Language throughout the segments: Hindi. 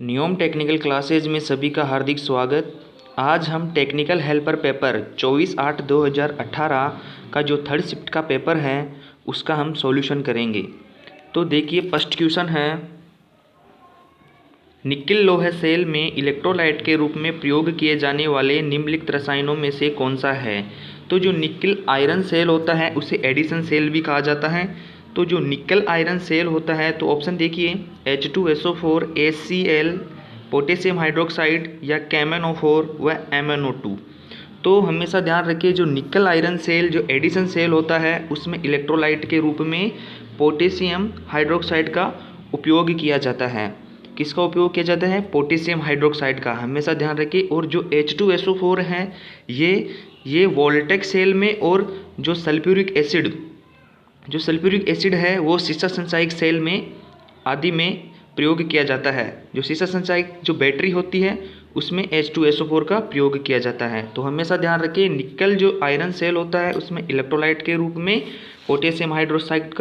नियम टेक्निकल क्लासेज में सभी का हार्दिक स्वागत। आज हम टेक्निकल हेल्पर पेपर 24/8/2018 का जो थर्ड शिफ्ट का पेपर है उसका हम सॉल्यूशन करेंगे। तो देखिए, फर्स्ट क्वेश्चन है, निकेल लोहे सेल में इलेक्ट्रोलाइट के रूप में प्रयोग किए जाने वाले निम्नलिखित रसायनों में से कौन सा है। तो जो निकेल आयरन सेल होता है उसे एडिशन सेल भी कहा जाता है। तो जो निकेल आयरन सेल होता है तो ऑप्शन देखिए, H2SO4, HCl, पोटेशियम हाइड्रोक्साइड या KMnO4 व MnO2। तो हमेशा ध्यान रखिए, जो निकेल आयरन सेल जो एडिशन सेल होता है उसमें इलेक्ट्रोलाइट के रूप में पोटेशियम हाइड्रोक्साइड का उपयोग किया जाता है। किसका उपयोग किया जाता है? पोटेशियम हाइड्रोक्साइड का, हमेशा ध्यान रखिए। और जो H2SO4 है ये वोल्टेक सेल में, और जो सल्फ्यूरिक एसिड है वो सीसा संचायक सेल में आदि में प्रयोग किया जाता है। जो सीसा संचायक जो बैटरी होती है उसमें H2SO4 का प्रयोग किया जाता है। तो हमेशा ध्यान रखिए, निकेल जो आयरन सेल होता है उसमें इलेक्ट्रोलाइट के रूप में पोटेशियम हाइड्रोक्साइड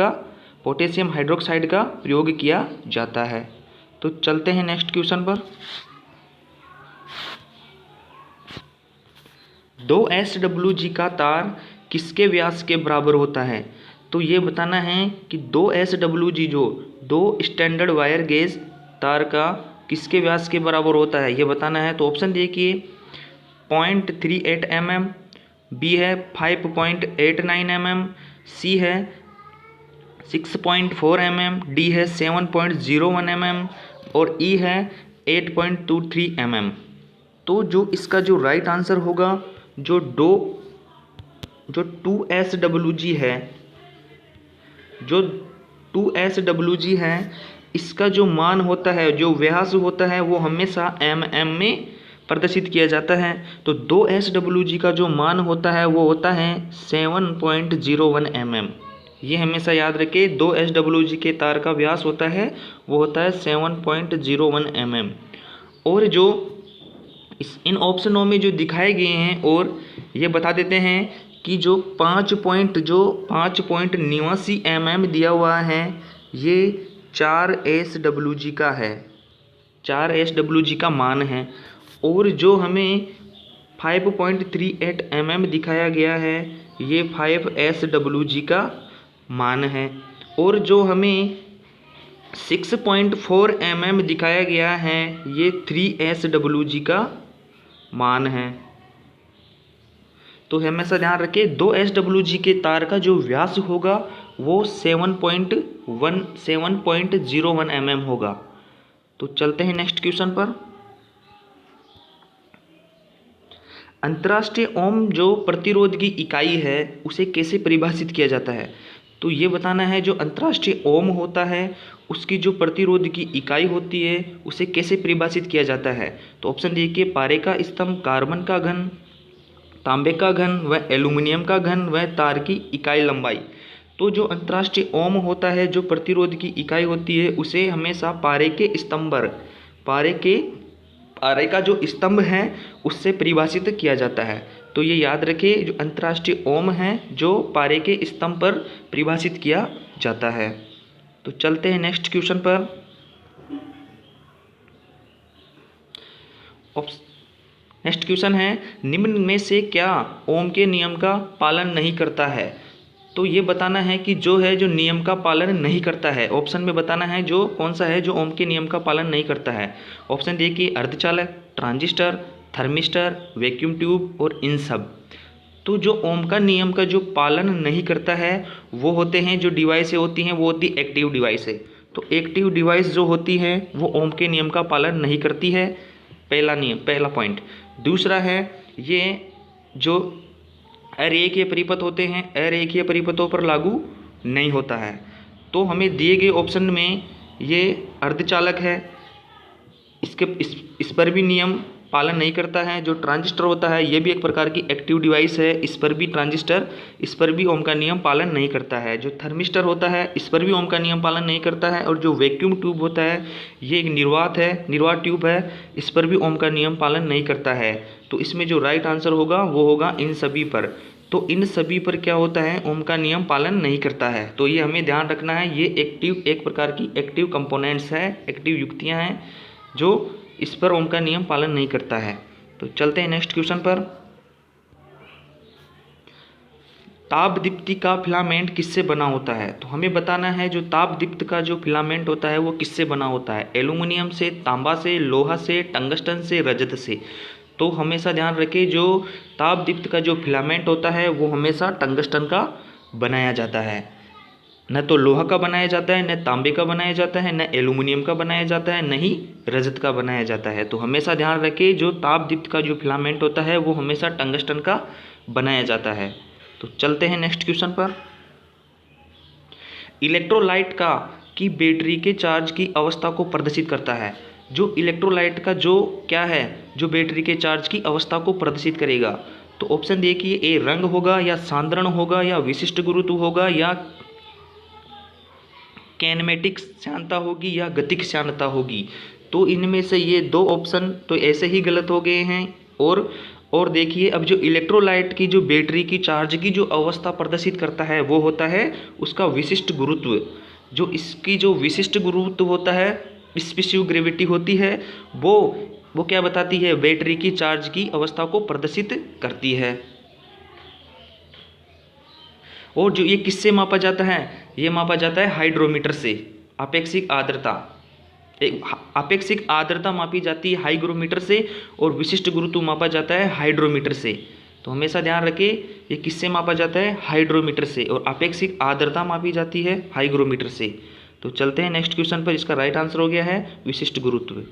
का प्रयोग किया जाता है। तो चलते हैं नेक्स्ट क्वेश्चन पर। 2SWG का तार किसके व्यास के बराबर होता है? तो ये बताना है कि 2SWG जो 2 स्टैंडर्ड वायर गेज तार का किसके व्यास के बराबर होता है, ये बताना है। तो ऑप्शन देखिए, 0.38 mm, बी है 5.89 mm, सी है 6.4 mm, डी है 7.01 mm और ई है 8.23 mm। तो जो इसका जो राइट आंसर होगा, जो 2SWG है, जो 2SWG है इसका जो मान होता है, जो व्यास होता है वो हमेशा mm में प्रदर्शित किया जाता है। तो 2SWG का जो मान होता है वो होता है 7.01 mm। ये हमेशा याद रखें, 2SWG के तार का व्यास होता है वो होता है 7.01 mm। और जो इन ऑप्शनों में जो दिखाए गए हैं, और ये बता देते हैं कि जो 5.89 mm दिया हुआ है ये 4SWG का है, 4SWG का मान है। और जो हमें 5.38 mm दिखाया गया है ये 5SWG का मान है। और जो हमें 6.4 mm दिखाया गया है ये 3SWG का मान है। तो हमेशा ध्यान रखें, 2SWG के तार का जो व्यास होगा वो 7.01 mm होगा। तो चलते हैं नेक्स्ट क्वेश्चन पर। अंतर्राष्ट्रीय ओम जो प्रतिरोध की इकाई है उसे कैसे परिभाषित किया जाता है? तो ये बताना है, जो अंतर्राष्ट्रीय ओम होता है उसकी जो प्रतिरोध की इकाई होती है उसे कैसे परिभाषित किया जाता है। तो ऑप्शन देखिए, पारे का स्तंभ, कार्बन का घन, तांबे का घन व एल्यूमिनियम का घन व तार की इकाई लंबाई। तो जो अंतर्राष्ट्रीय ओम होता है, जो प्रतिरोध की इकाई होती है उसे हमेशा पारे के स्तंभ पर, पारे का जो स्तंभ है उससे परिभाषित किया जाता है। तो ये याद रखें, जो अंतर्राष्ट्रीय ओम है जो पारे के स्तंभ पर परिभाषित किया जाता है। तो चलते हैं नेक्स्ट क्वेश्चन पर। नेक्स्ट क्वेश्चन है, निम्न में से क्या ओम के नियम का पालन नहीं करता है? तो ये बताना है कि जो है जो नियम का पालन नहीं करता है। ऑप्शन में बताना है जो कौन सा है जो ओम के नियम का पालन नहीं करता है। ऑप्शन देखिए, अर्धचालक, ट्रांजिस्टर, थर्मिस्टर, वैक्यूम ट्यूब और इन सब। तो जो ओम का नियम का जो पालन नहीं करता है वो होते हैं, जो डिवाइसें होती हैं वो होती एक्टिव डिवाइस है। तो एक्टिव डिवाइस जो होती है वो ओम के नियम का पालन नहीं करती है, पहला पॉइंट। दूसरा है, ये जो अरेखीय परिपथ होते हैं अरेखीय परिपथों पर लागू नहीं होता है। तो हमें दिए गए ऑप्शन में ये अर्धचालक है, इस पर भी नियम पालन नहीं करता है। जो ट्रांजिस्टर होता है ये भी एक प्रकार की एक्टिव डिवाइस है, इस पर भी ओम का नियम पालन नहीं करता है। जो थर्मिस्टर होता है इस पर भी ओम का नियम पालन नहीं करता है। और जो वैक्यूम ट्यूब होता है ये एक निर्वात ट्यूब है, इस पर भी ओम का नियम पालन नहीं करता है। तो इसमें जो राइट आंसर होगा वो होगा इन सभी पर। तो इन सभी पर क्या होता है, ओम का नियम पालन नहीं करता है। तो ये हमें ध्यान रखना है, ये एक प्रकार की एक्टिव कंपोनेंट्स है, एक्टिव युक्तियाँ हैं जो इस पर ओम का नियम पालन नहीं करता है। तो चलते हैं नेक्स्ट क्वेश्चन पर। ताप दीप्ति का फिलामेंट किससे बना होता है? तो हमें बताना है जो ताप दीप्त का जो फिलामेंट होता है वो किससे बना होता है? एल्यूमिनियम से, तांबा से, लोहा से, टंगस्टन से, रजत से। तो हमेशा ध्यान रखें जो ताप दीप्त का जो फिलामेंट होता है वो हमेशा टंगस्टन का बनाया जाता है। न तो लोहा का बनाया जाता है, न तांबे का बनाया जाता है, न एल्यूमिनियम का बनाया जाता है, न ही रजत का बनाया जाता है। तो हमेशा ध्यान रखें जो ताप दीप्त का जो फिलामेंट होता है वो हमेशा टंगस्टन का बनाया जाता है। तो चलते हैं नेक्स्ट क्वेश्चन पर। इलेक्ट्रोलाइट का की बैटरी के चार्ज की अवस्था को प्रदर्शित करता है। जो इलेक्ट्रोलाइट का जो क्या है, जो बैटरी के चार्ज की अवस्था को प्रदर्शित करेगा। तो ऑप्शन देखिए, ए रंग होगा, या सांद्रण होगा, या विशिष्ट गुरुत्व होगा, या कैनेमेटिक श्यानता होगी, या गतिक श्यानता होगी। तो इनमें से ये दो ऑप्शन तो ऐसे ही गलत हो गए हैं। और देखिए, अब जो इलेक्ट्रोलाइट की जो बैटरी की चार्ज की जो अवस्था प्रदर्शित करता है वो होता है उसका विशिष्ट गुरुत्व। जो इसकी जो विशिष्ट गुरुत्व होता है, स्पेसिफिक ग्रेविटी होती है, वो क्या बताती है? बैटरी की चार्ज की अवस्था को प्रदर्शित करती है। और जो ये किससे मापा जाता है? ये मापा जाता है हाइड्रोमीटर से। आपेक्षिक आर्द्रता, आपेक्षिक आर्द्रता मापी जाती है हाइग्रोमीटर से, और विशिष्ट गुरुत्व मापा जाता है हाइड्रोमीटर से। तो हमेशा ध्यान रखें ये किससे मापा जाता है? हाइड्रोमीटर से। और आपेक्षिक आर्द्रता मापी जाती है हाइग्रोमीटर से। तो चलते हैं नेक्स्ट क्वेश्चन पर। इसका राइट आंसर हो गया है विशिष्ट गुरुत्व।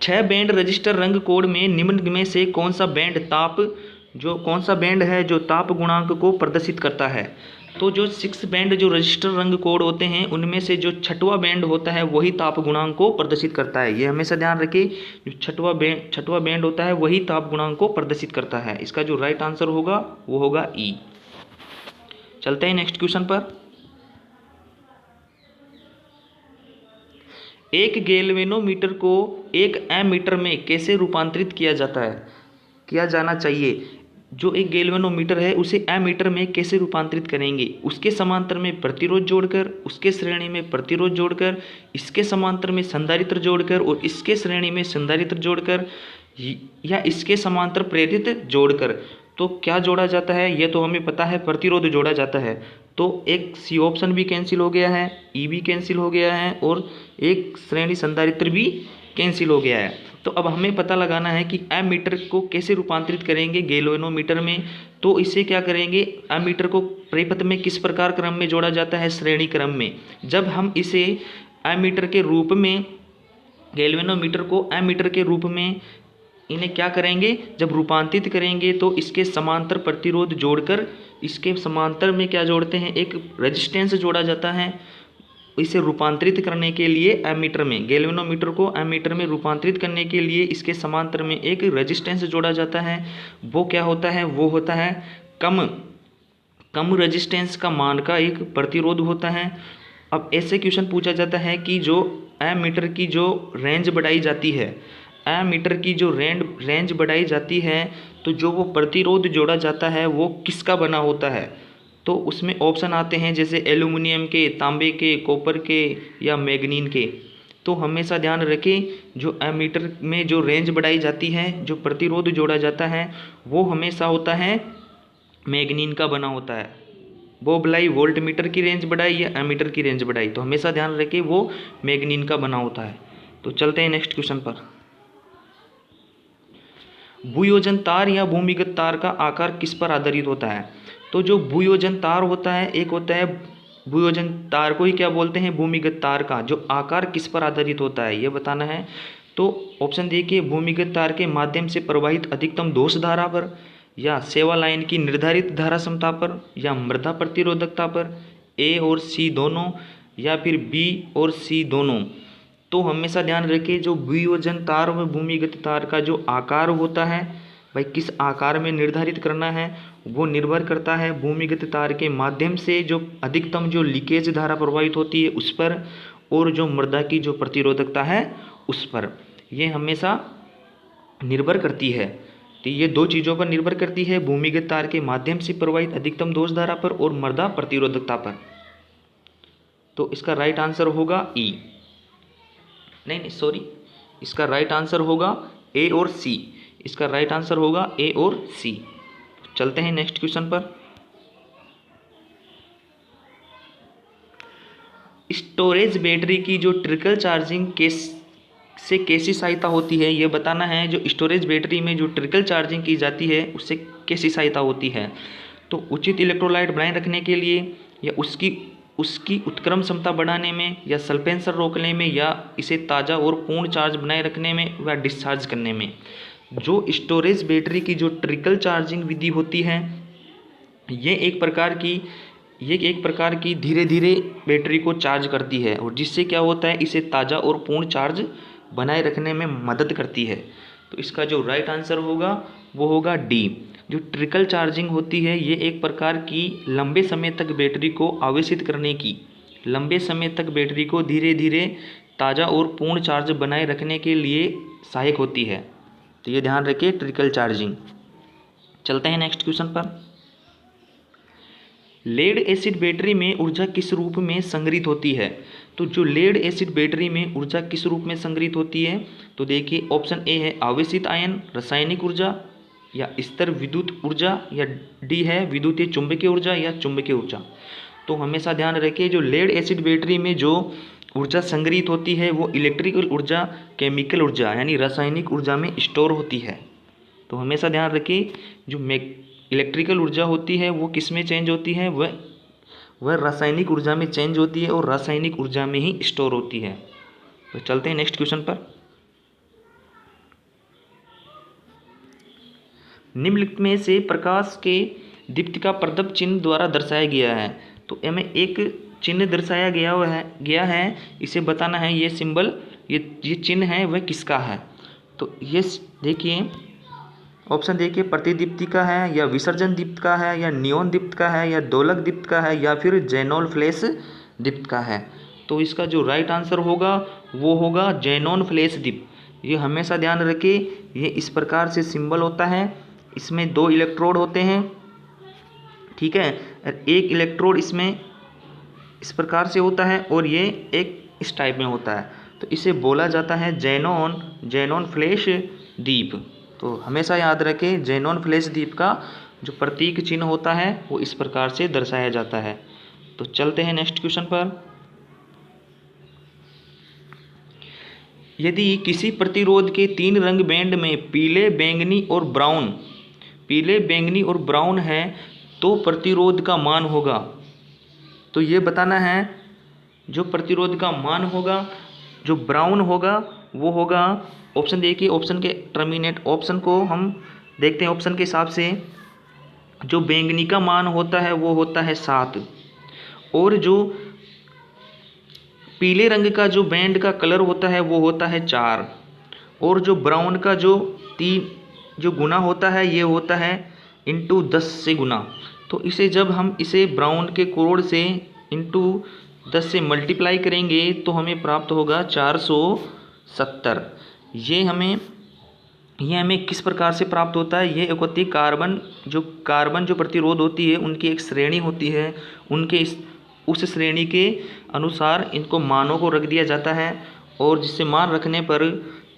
6 बैंड रजिस्टर रंग कोड में निम्न में से कौन सा बैंड है जो ताप गुणांक को प्रदर्शित करता है? तो जो 6 बैंड जो रजिस्टर रंग कोड होते हैं उनमें से जो छठवां बैंड होता है वही ताप गुणांक को प्रदर्शित करता है। ये हमेशा ध्यान रखें, जो छठवां बैंड होता है वही ताप गुणांक को प्रदर्शित करता है। इसका जो राइट आंसर होगा वो होगा ई। चलते हैं नेक्स्ट क्वेश्चन पर। एक गैल्वेनोमीटर को एक एमीटर में कैसे रूपांतरित किया जाना चाहिए? जो एक गैल्वेनोमीटर है उसे एमीटर में कैसे रूपांतरित करेंगे? उसके समांतर में प्रतिरोध जोड़कर, उसके श्रेणी में प्रतिरोध जोड़कर, इसके समांतर में संधारित्र जोड़कर, और इसके श्रेणी में संधारित्र जोड़कर, या इसके समांतर प्रेरित जोड़कर। तो क्या जोड़ा जाता है? ये तो हमें पता है, प्रतिरोध जोड़ा जाता है। तो एक सी ऑप्शन भी कैंसिल हो गया है, ई भी कैंसिल हो गया है, और एक श्रेणी संधारित्र भी कैंसिल हो गया है। तो अब हमें पता लगाना है कि एमीटर को कैसे रूपांतरित करेंगे गैल्वेनोमीटर में। तो इसे क्या करेंगे? एमीटर को परिपथ में किस प्रकार क्रम में जोड़ा जाता है? श्रेणी क्रम में। जब हम इसे एमीटर के रूप में, गैल्वेनोमीटर को एमीटर के रूप में इन्हें क्या करेंगे? जब रूपांतरित करेंगे तो इसके समांतर प्रतिरोध जोड़कर, इसके समांतर में क्या जोड़ते हैं? एक रेजिस्टेंस जोड़ा जाता है। इसे रूपांतरित करने के लिए एमीटर में, गैल्वेनोमीटर को एमीटर में रूपांतरित करने के लिए इसके समांतर में एक रेजिस्टेंस जोड़ा जाता है। वो क्या होता है? वो होता है कम रेजिस्टेंस का मान का एक प्रतिरोध होता है। अब ऐसे क्वेश्चन पूछा जाता है कि जो एमीटर की जो रेंज बढ़ाई जाती है, एमीटर की जो रेंज बढ़ाई जाती है, तो जो वो प्रतिरोध जोड़ा जाता है वो किसका बना होता है? तो उसमें ऑप्शन आते हैं जैसे एल्यूमिनियम के, तांबे के, कॉपर के, या मैग्नीन के। तो हमेशा ध्यान रखें जो एमीटर में जो रेंज बढ़ाई जाती है, जो प्रतिरोध जोड़ा जाता है, वो हमेशा होता है मैग्नीन का बना होता है। वो भलाई वोल्ट मीटर की रेंज बढ़ाई या एमीटर की रेंज बढ़ाई, तो हमेशा ध्यान रखें वो मैग्नीन का बना होता है। तो चलते हैं नेक्स्ट क्वेश्चन पर। भूयोजन तार या भूमिगत तार का आकार किस पर आधारित होता है? तो जो भूयोजन तार होता है, एक होता है भूयोजन तार को ही क्या बोलते हैं? भूमिगत तार का जो आकार किस पर आधारित होता है ये बताना है। तो ऑप्शन देखिए, भूमिगत तार के माध्यम से प्रवाहित अधिकतम दोष धारा पर, या सेवा लाइन की निर्धारित धारा क्षमता पर, या मृदा प्रतिरोधकता पर, ए और सी दोनों, या फिर बी और सी दोनों। तो हमेशा ध्यान रखिए जो भूयोजन तार व भूमिगत तार का जो आकार होता है, भाई किस आकार में निर्धारित करना है, वो निर्भर करता है भूमिगत तार के माध्यम से जो अधिकतम जो लीकेज धारा प्रवाहित होती है उस पर, और जो मृदा की जो प्रतिरोधकता है उस पर। ये हमेशा निर्भर करती है। तो ये दो चीज़ों पर निर्भर करती है, भूमिगत तार के माध्यम से प्रवाहित अधिकतम दोष धारा पर और मृदा प्रतिरोधकता पर। तो इसका राइट आंसर होगा ई। नहीं सॉरी, इसका राइट आंसर होगा ए और सी। इसका राइट आंसर होगा ए और सी। चलते हैं नेक्स्ट क्वेश्चन पर। स्टोरेज बैटरी की जो ट्रिकल चार्जिंग से कैसी सहायता होती है, ये बताना है। जो स्टोरेज बैटरी में जो ट्रिकल चार्जिंग की जाती है उससे कैसी सहायता होती है। तो उचित इलेक्ट्रोलाइट बनाए रखने के लिए, या उसकी उत्क्रम क्षमता बढ़ाने में, या सल्पेंसर रोकने में, या इसे ताज़ा और पूर्ण चार्ज बनाए रखने में, व डिस्चार्ज करने में। जो स्टोरेज बैटरी की जो ट्रिकल चार्जिंग विधि होती है, ये एक प्रकार की धीरे धीरे बैटरी को चार्ज करती है, और जिससे क्या होता है, इसे ताज़ा और पूर्ण चार्ज बनाए रखने में मदद करती है। तो इसका जो राइट आंसर होगा वो होगा डी। जो ट्रिकल चार्जिंग होती है, ये एक प्रकार की लंबे समय तक बैटरी को आवेशित करने की, लंबे समय तक बैटरी को धीरे धीरे ताज़ा और पूर्ण चार्ज बनाए रखने के लिए सहायक होती है। तो ये ध्यान रखिए, ट्रिकल चार्जिंग। चलते हैं नेक्स्ट क्वेश्चन पर। लेड एसिड बैटरी में ऊर्जा किस रूप में संग्रहित होती है। तो जो लेड एसिड बैटरी में ऊर्जा किस रूप में संग्रहित होती है, तो देखिए ऑप्शन ए है आवेशित आयन रासायनिक ऊर्जा, या स्तर विद्युत ऊर्जा, या डी है विद्युतीय चुंबकीय ऊर्जा या चुंबकीय ऊर्जा। तो हमेशा ध्यान रखिए, जो लेड एसिड बैटरी में जो ऊर्जा संग्रहित होती है वो इलेक्ट्रिकल ऊर्जा, केमिकल ऊर्जा यानी रासायनिक ऊर्जा में स्टोर होती है। तो हमेशा ध्यान रखिए, जो इलेक्ट्रिकल ऊर्जा होती है वो किस में चेंज होती है, वह रासायनिक ऊर्जा में चेंज होती है, और रासायनिक ऊर्जा में ही स्टोर होती है। तो चलते हैं नेक्स्ट क्वेश्चन पर। निम्नलिखित में से प्रकाश के दीप्तिका प्रदीप चिन्ह द्वारा दर्शाया गया है। तो हमें एक चिन्ह दर्शाया गया है, इसे बताना है ये सिंबल, ये चिन्ह है वह किसका है। तो ये देखिए, ऑप्शन देखिए, प्रतिदीप्तिका है, या विसर्जन दीप्तिका है, या नियोन दीप्तिका है, या दोलक दीप्तिका है, या फिर जेनॉन फ्लैश दीप्तिका है। तो इसका जो राइट आंसर होगा वो होगा जेनॉन फ्लैश दीप्त। ये हमेशा ध्यान रखिए, ये इस प्रकार से सिंबल होता है, इसमें 2 इलेक्ट्रोड होते हैं, ठीक है। एक इलेक्ट्रोड इसमें इस प्रकार से होता है, और ये एक इस टाइप में होता है। तो इसे बोला जाता है जेनॉन फ्लैश दीप। तो हमेशा याद रखें, जेनॉन फ्लैश दीप का जो प्रतीक चिन्ह होता है वो इस प्रकार से दर्शाया जाता है। तो चलते हैं नेक्स्ट क्वेश्चन पर। यदि किसी प्रतिरोध के 3 रंग बैंड में पीले, बैंगनी और ब्राउन है तो प्रतिरोध का मान होगा। तो ये बताना है, जो प्रतिरोध का मान होगा, जो ब्राउन होगा वो होगा, ऑप्शन देखिए, ऑप्शन के टर्मिनेट ऑप्शन को हम देखते हैं। ऑप्शन के हिसाब से जो बैंगनी का मान होता है वो होता है 7, और जो पीले रंग का जो बैंड का कलर होता है वो होता है 4, और जो ब्राउन का जो गुना होता है ये होता है इंटू 10 से गुना। तो इसे जब हम इसे ब्राउन के करोड़ से इंटू 10 से मल्टीप्लाई करेंगे तो हमें प्राप्त होगा 470। ये हमें किस प्रकार से प्राप्त होता है, ये एक होती है कार्बन जो प्रतिरोध होती है उनकी एक श्रेणी होती है, उस श्रेणी के अनुसार इनको मानों को रख दिया जाता है, और जिससे मान रखने पर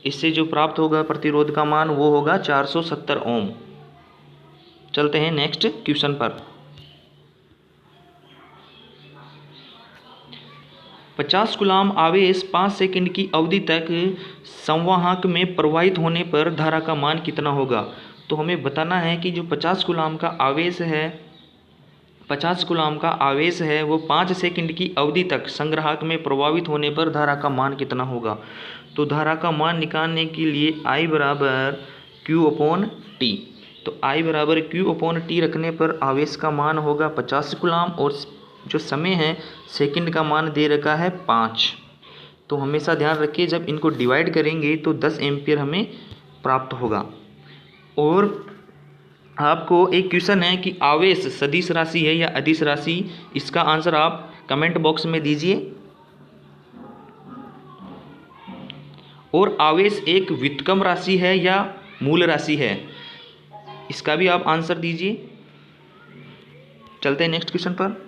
इससे जो प्राप्त होगा प्रतिरोध का मान वो होगा 470 ओम। चलते हैं नेक्स्ट क्वेश्चन पर। 50 कूलाम आवेश 5 सेकंड की अवधि तक संवाहक में प्रवाहित होने पर धारा का मान कितना होगा। तो हमें बताना है कि जो 50 कूलाम का आवेश है वो 5 सेकंड की अवधि तक संग्राहक में प्रवाहित होने पर धारा का मान कितना होगा। तो धारा का मान निकालने के लिए I बराबर Q/T। तो I बराबर Q/T रखने पर आवेश का मान होगा 50 कूलाम, और जो समय है सेकंड का मान दे रखा है 5। तो हमेशा ध्यान रखिए, जब इनको डिवाइड करेंगे तो 10 एम्पियर हमें प्राप्त होगा। और आपको एक क्वेश्चन है कि आवेश सदिश राशि है या अदिश राशि, इसका आंसर आप कमेंट बॉक्स में दीजिए। और आवेश एक व्युत्क्रम राशि है या मूल राशि है, इसका भी आप आंसर दीजिए। चलते हैं नेक्स्ट क्वेश्चन पर।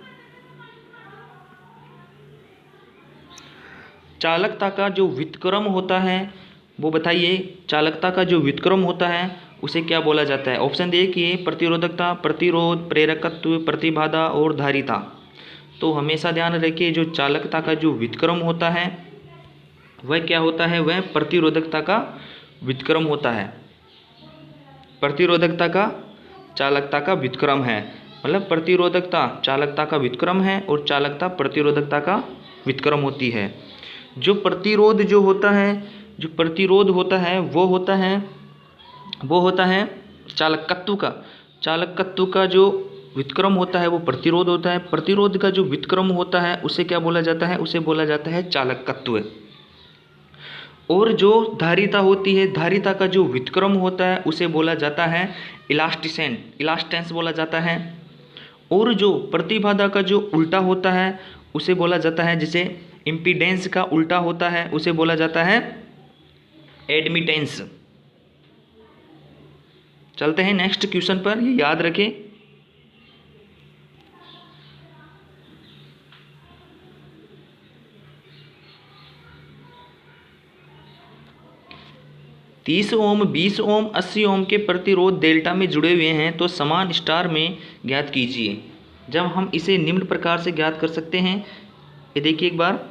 चालकता का जो व्युत्क्रम होता है वो बताइए, चालकता का जो व्युत्क्रम होता है उसे क्या बोला जाता है? ऑप्शन देखिए, प्रतिरोधकता, प्रतिरोध, प्रेरकत्व, प्रतिबाधा और धारिता। तो हमेशा ध्यान रखिए, जो चालकता का जो व्युत्क्रम होता है वह क्या होता है? वह प्रतिरोधकता का व्युत्क्रम होता है। प्रतिरोधकता का चालकता का व्युत्क्रम है, मतलब प्रतिरोधकता चालकता का व्युत्क्रम है और चालकता प्रतिरोधकता का व्युत्क्रम होती है। जो प्रतिरोध जो होता है, जो प्रतिरोध होता है वो होता है चालकत्व का। चालकत्व का जो व्युत्क्रम होता है वो प्रतिरोध होता है। प्रतिरोध का जो व्युत्क्रम होता है उसे क्या बोला जाता है? उसे बोला जाता है चालकत्व। और जो धारिता होती है, धारिता का जो व्युत्क्रम होता है उसे बोला जाता है इलास्टेंस बोला जाता है। और जो प्रतिबाधा का जो उल्टा होता है उसे बोला जाता है, जैसे इम्पीडेंस का उल्टा होता है उसे बोला जाता है एडमिटेंस। चलते हैं नेक्स्ट क्वेश्चन पर, ये याद रखें। तीस ओम, 20 ओम, 80 ओम के प्रतिरोध डेल्टा में जुड़े हुए हैं तो समान स्टार में ज्ञात कीजिए। जब हम इसे निम्न प्रकार से ज्ञात कर सकते हैं, ये देखिए एक बार,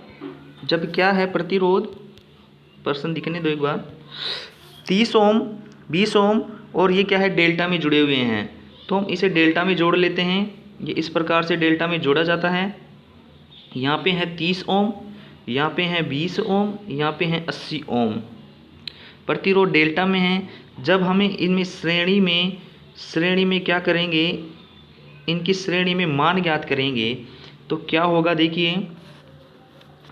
जब क्या है प्रतिरोध, प्रश्न दिखने दो एक बार, 30 ओम, 20 ओम और ये क्या है? डेल्टा में जुड़े हुए हैं, तो हम इसे डेल्टा में जोड़ लेते हैं। ये इस प्रकार से डेल्टा में जोड़ा जाता है। यहाँ पे है 30 ओम, यहाँ पे है 20 ओम, यहाँ पे है 80 ओम। प्रतिरोध डेल्टा में है। जब हमें इनमें श्रेणी में क्या करेंगे, इनकी श्रेणी में मान ज्ञात करेंगे तो क्या होगा? देखिए,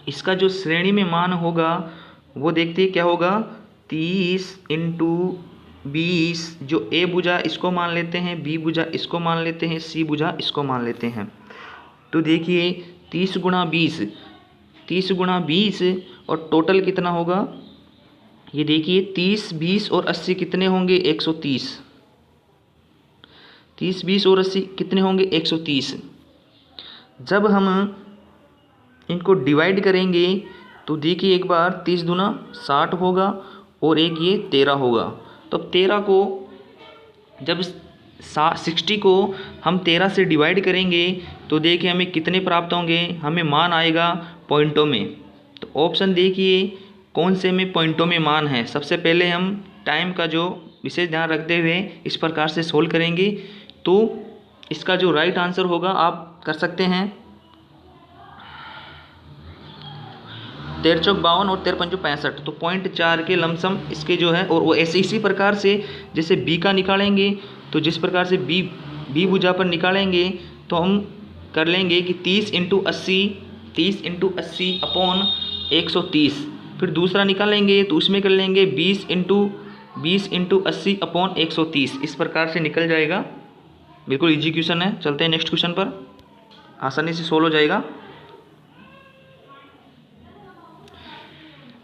इसका जो श्रेणी में मान होगा वो देखते हैं क्या होगा, 30 इंटू 20, जो ए भुजा इसको मान लेते हैं, बी भुजा इसको मान लेते हैं, सी भुजा इसको मान लेते हैं। तो देखिए 30 गुणा 20 और टोटल कितना होगा? ये देखिए 30, 20 और 80 कितने होंगे? 130। 30, 20 और 80 कितने होंगे? 130। जब हम इनको डिवाइड करेंगे तो देखिए एक बार, 30 दूना 60 होगा और एक ये 13 होगा। तो 13 को जब 60 को हम 13 से डिवाइड करेंगे तो देखिए हमें कितने प्राप्त होंगे? हमें मान आएगा पॉइंटों में। तो ऑप्शन देखिए कौन से में पॉइंटों में मान है। सबसे पहले हम टाइम का जो विशेष ध्यान रखते हुए इस प्रकार से सोल्व करेंगे तो इसका जो राइट आंसर होगा आप कर सकते हैं 13 चौक 52 और 13 पंचों 65। तो 0.4 के लमसम इसके जो है, और वो ऐसे इसी प्रकार से जैसे बी का निकालेंगे तो जिस प्रकार से बी भुजा पर निकालेंगे तो हम कर लेंगे कि 30 इंटू 80 अपॉन 130। फिर दूसरा निकालेंगे तो उसमें कर लेंगे 20 इंटू 80 अपॉन 130। इस प्रकार से निकल जाएगा। बिल्कुल इजी क्वेश्चन है। चलते हैं नेक्स्ट क्वेश्चन पर, आसानी से सोल्व हो जाएगा।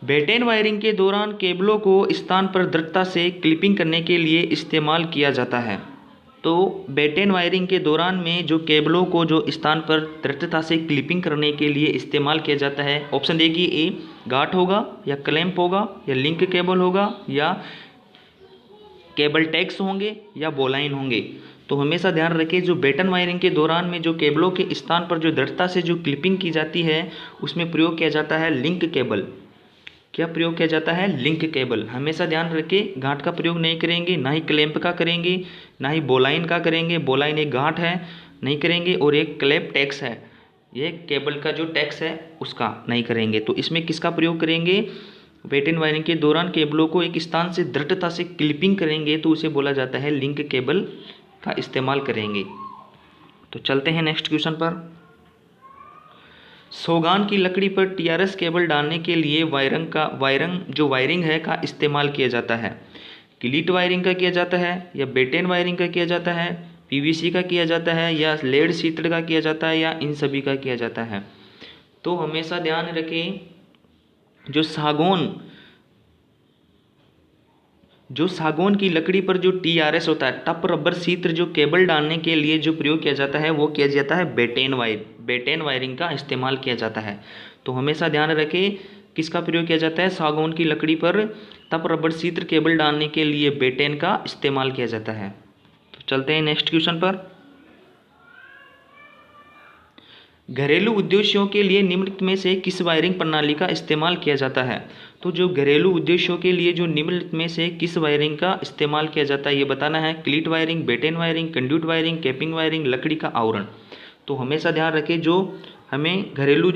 बेटेन वायरिंग के दौरान केबलों को स्थान पर दृढ़ता से क्लिपिंग करने के लिए इस्तेमाल किया जाता है। तो बेटेन वायरिंग के दौरान में जो केबलों को जो स्थान पर दृढ़ता से क्लिपिंग करने के लिए इस्तेमाल किया जाता है, ऑप्शन देखिए, ए गांठ होगा या क्लैंप होगा या लिंक केबल होगा या केबल टैग्स होंगे या बोलाइन होंगे। तो हमेशा ध्यान रखें, जो बेटन वायरिंग के दौरान में जो केबलों के स्थान पर जो दृढ़ता से जो क्लिपिंग की जाती है उसमें प्रयोग किया जाता है लिंक केबल। क्या प्रयोग किया जाता है? Link cable. हमेशा ध्यान रखें, गांठ का प्रयोग नहीं करेंगे, ना ही क्लैंप का करेंगे, ना ही बोलाइन का करेंगे। बोलाइन एक गांठ है, नहीं करेंगे, और एक क्लैंप टैक्स है, ये केबल का जो टैक्स है उसका नहीं करेंगे। तो इसमें किसका प्रयोग करेंगे? बेटेन वायरिंग के दौरान केबलों को एक स्थान से दृढ़ता से क्लिपिंग करेंगे तो उसे बोला जाता है लिंक केबल का इस्तेमाल करेंगे। तो चलते हैं नेक्स्ट क्वेश्चन पर। सोगान की लकड़ी पर टीआरएस केबल डालने के लिए वायरिंग है का इस्तेमाल किया जाता है। क्लीट वायरिंग का किया जाता है या बेटेन वायरिंग का किया जाता है, पीवीसी का किया जाता है या लेड शीतल का किया जाता है या इन सभी का किया जाता है। तो हमेशा ध्यान रखें, जो सागौन की लकड़ी पर जो टीआरएस होता है, टप रबर शीत्र, जो केबल डालने के लिए जो प्रयोग किया जाता है वो किया जाता है बेटेन वायरिंग का इस्तेमाल किया जाता है। तो हमेशा ध्यान रखें, किसका प्रयोग किया जाता है? सागौन की लकड़ी पर तप रबड़ शीत्र केबल डालने के लिए बेटेन का इस्तेमाल किया जाता है। तो चलते हैं नेक्स्ट क्वेश्चन पर। घरेलू उद्देश्यों के लिए निम्नलिखित में से किस वायरिंग प्रणाली का इस्तेमाल किया जाता है? तो जो घरेलू उद्देश्यों के लिए जो निम्नलिखित में से किस वायरिंग का इस्तेमाल किया जाता है ये बताना है। क्लीट wiring, Batten wiring, conduit wiring, capping wiring, लकड़ी का आवरण। तो हमेशा ध्यान रखें जो हमें घरेलू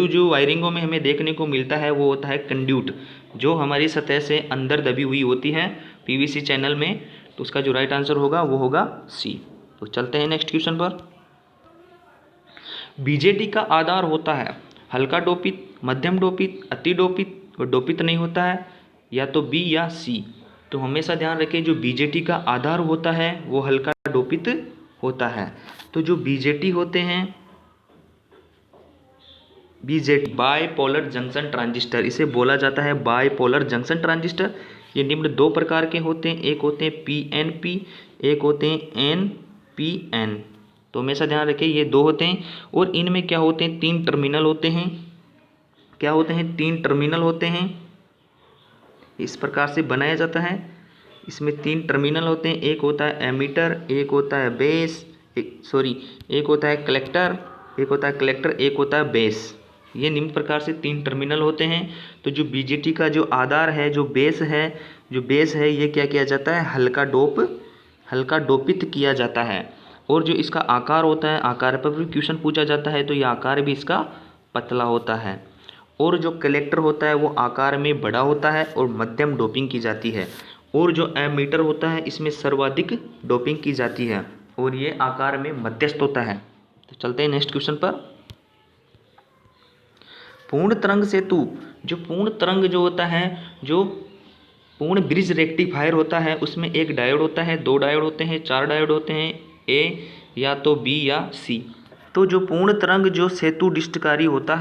जो वायरिंगों में हमें देखने को मिलता है वो होता है कंड्यूट, जो हमारी सतह से अंदर दबी हुई होती है पीवीसी चैनल में। तो उसका जो राइट आंसर होगा वो होगा सी। तो चलते हैं नेक्स्ट क्वेश्चन पर। बीजेटी का आधार होता है हल्का डोपित, मध्यम डोपित, अति डोपित और डोपित नहीं होता है, या तो बी या सी। तो हमेशा ध्यान रखें जो बीजेटी का आधार होता है वो हल्का डोपित होता है। तो जो बीजेटी होते हैं, बीजेटी बाइपोलर जंक्शन ट्रांजिस्टर, इसे बोला जाता है बाइपोलर जंक्शन ट्रांजिस्टर। ये निम्न दो प्रकार के होते हैं, एक होते हैं पीएनपी, एक होते हैं एनपीएन। तो हमेशा ध्यान रखें ये दो होते हैं और इनमें क्या होते हैं? तीन टर्मिनल होते हैं। क्या होते हैं? तीन टर्मिनल होते हैं। इस प्रकार से बनाया जाता है। इसमें तीन टर्मिनल होते हैं, एक होता है एमीटर, एक होता है बेस, एक होता है कलेक्टर, एक होता है बेस। ये निम्न प्रकार से तीन टर्मिनल होते हैं। तो जो बीजेटी का जो आधार है, जो बेस है ये क्या किया जाता है? हल्का डोपित किया जाता है। और जो इसका आकार होता है, आकार पर भी क्वेश्चन पूछा जाता है, तो ये आकार भी इसका पतला होता है। और जो कलेक्टर होता है वो आकार में बड़ा होता है और मध्यम डोपिंग की जाती है। और जो एमीटर होता है इसमें सर्वाधिक डोपिंग की जाती है और ये आकार में मध्यस्थ होता है। तो चलते हैं नेक्स्ट क्वेश्चन पर। पूर्ण तरंग सेतु, जो पूर्ण तरंग जो होता है, जो पूर्ण ब्रिज रेक्टिफायर होता है, उसमें एक डायोड होता है, दो डायोड होते हैं, चार डायोड होते हैं, ए या तो बी या सी। तो जो पूर्ण तरंग जो सेतु डिस्टकारी होता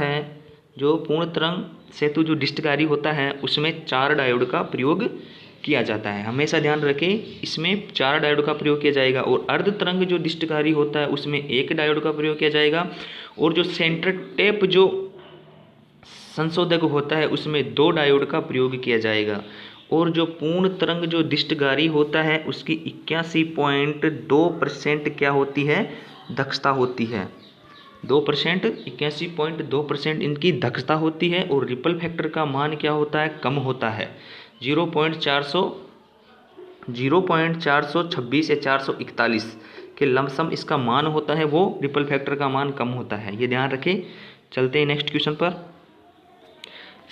है, उसमें चार डायोड का प्रयोग किया जाता है। हमेशा ध्यान रखें इसमें चार डायोड का प्रयोग किया जाएगा। और अर्ध तरंग जो डिस्टकारी होता है उसमें एक डायोड का प्रयोग किया जाएगा। और जो सेंटर टेप जो संशोधक होता है उसमें दो डायोड का प्रयोग किया जाएगा। और जो पूर्ण तरंग जो दिष्टगारी होता है उसकी 81.2% क्या होती है? दक्षता होती है। 2%, 81.2% इनकी दक्षता होती है। और रिपल फैक्टर का मान क्या होता है? कम होता है। 0.426 या 441 के लमसम इसका मान होता है, वो रिपल फैक्टर का मान कम होता है, ये ध्यान रखें। चलते हैं नेक्स्ट क्वेश्चन पर।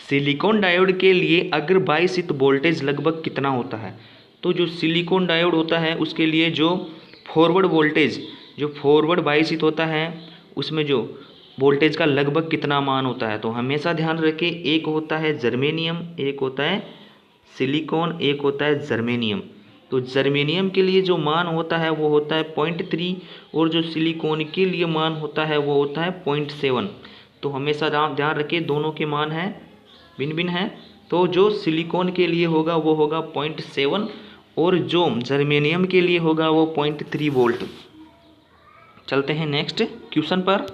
सिलिकॉन डायोड के लिए अग्र स्थित वोल्टेज लगभग कितना होता है? तो जो सिलिकॉन डायोड होता है उसके लिए जो फॉरवर्ड वोल्टेज, जो फॉरवर्ड बायसित होता है उसमें जो वोल्टेज का लगभग कितना मान होता है? तो हमेशा ध्यान रखें एक होता है जर्मेनियम, एक होता है सिलिकॉन, एक होता है जर्मेनियम। तो जर्मेनियम के लिए जो मान होता है वो होता है 0.3 और जो सिलिकॉन के लिए मान होता है वो होता है 0.7। तो हमेशा ध्यान रखें दोनों के मान हैं भिन्न भिन्न है। तो जो सिलिकॉन के लिए होगा वो होगा 0.7 और जो जर्मेनियम के लिए होगा वो 0.3 वोल्ट। चलते हैं नेक्स्ट क्वेश्चन पर।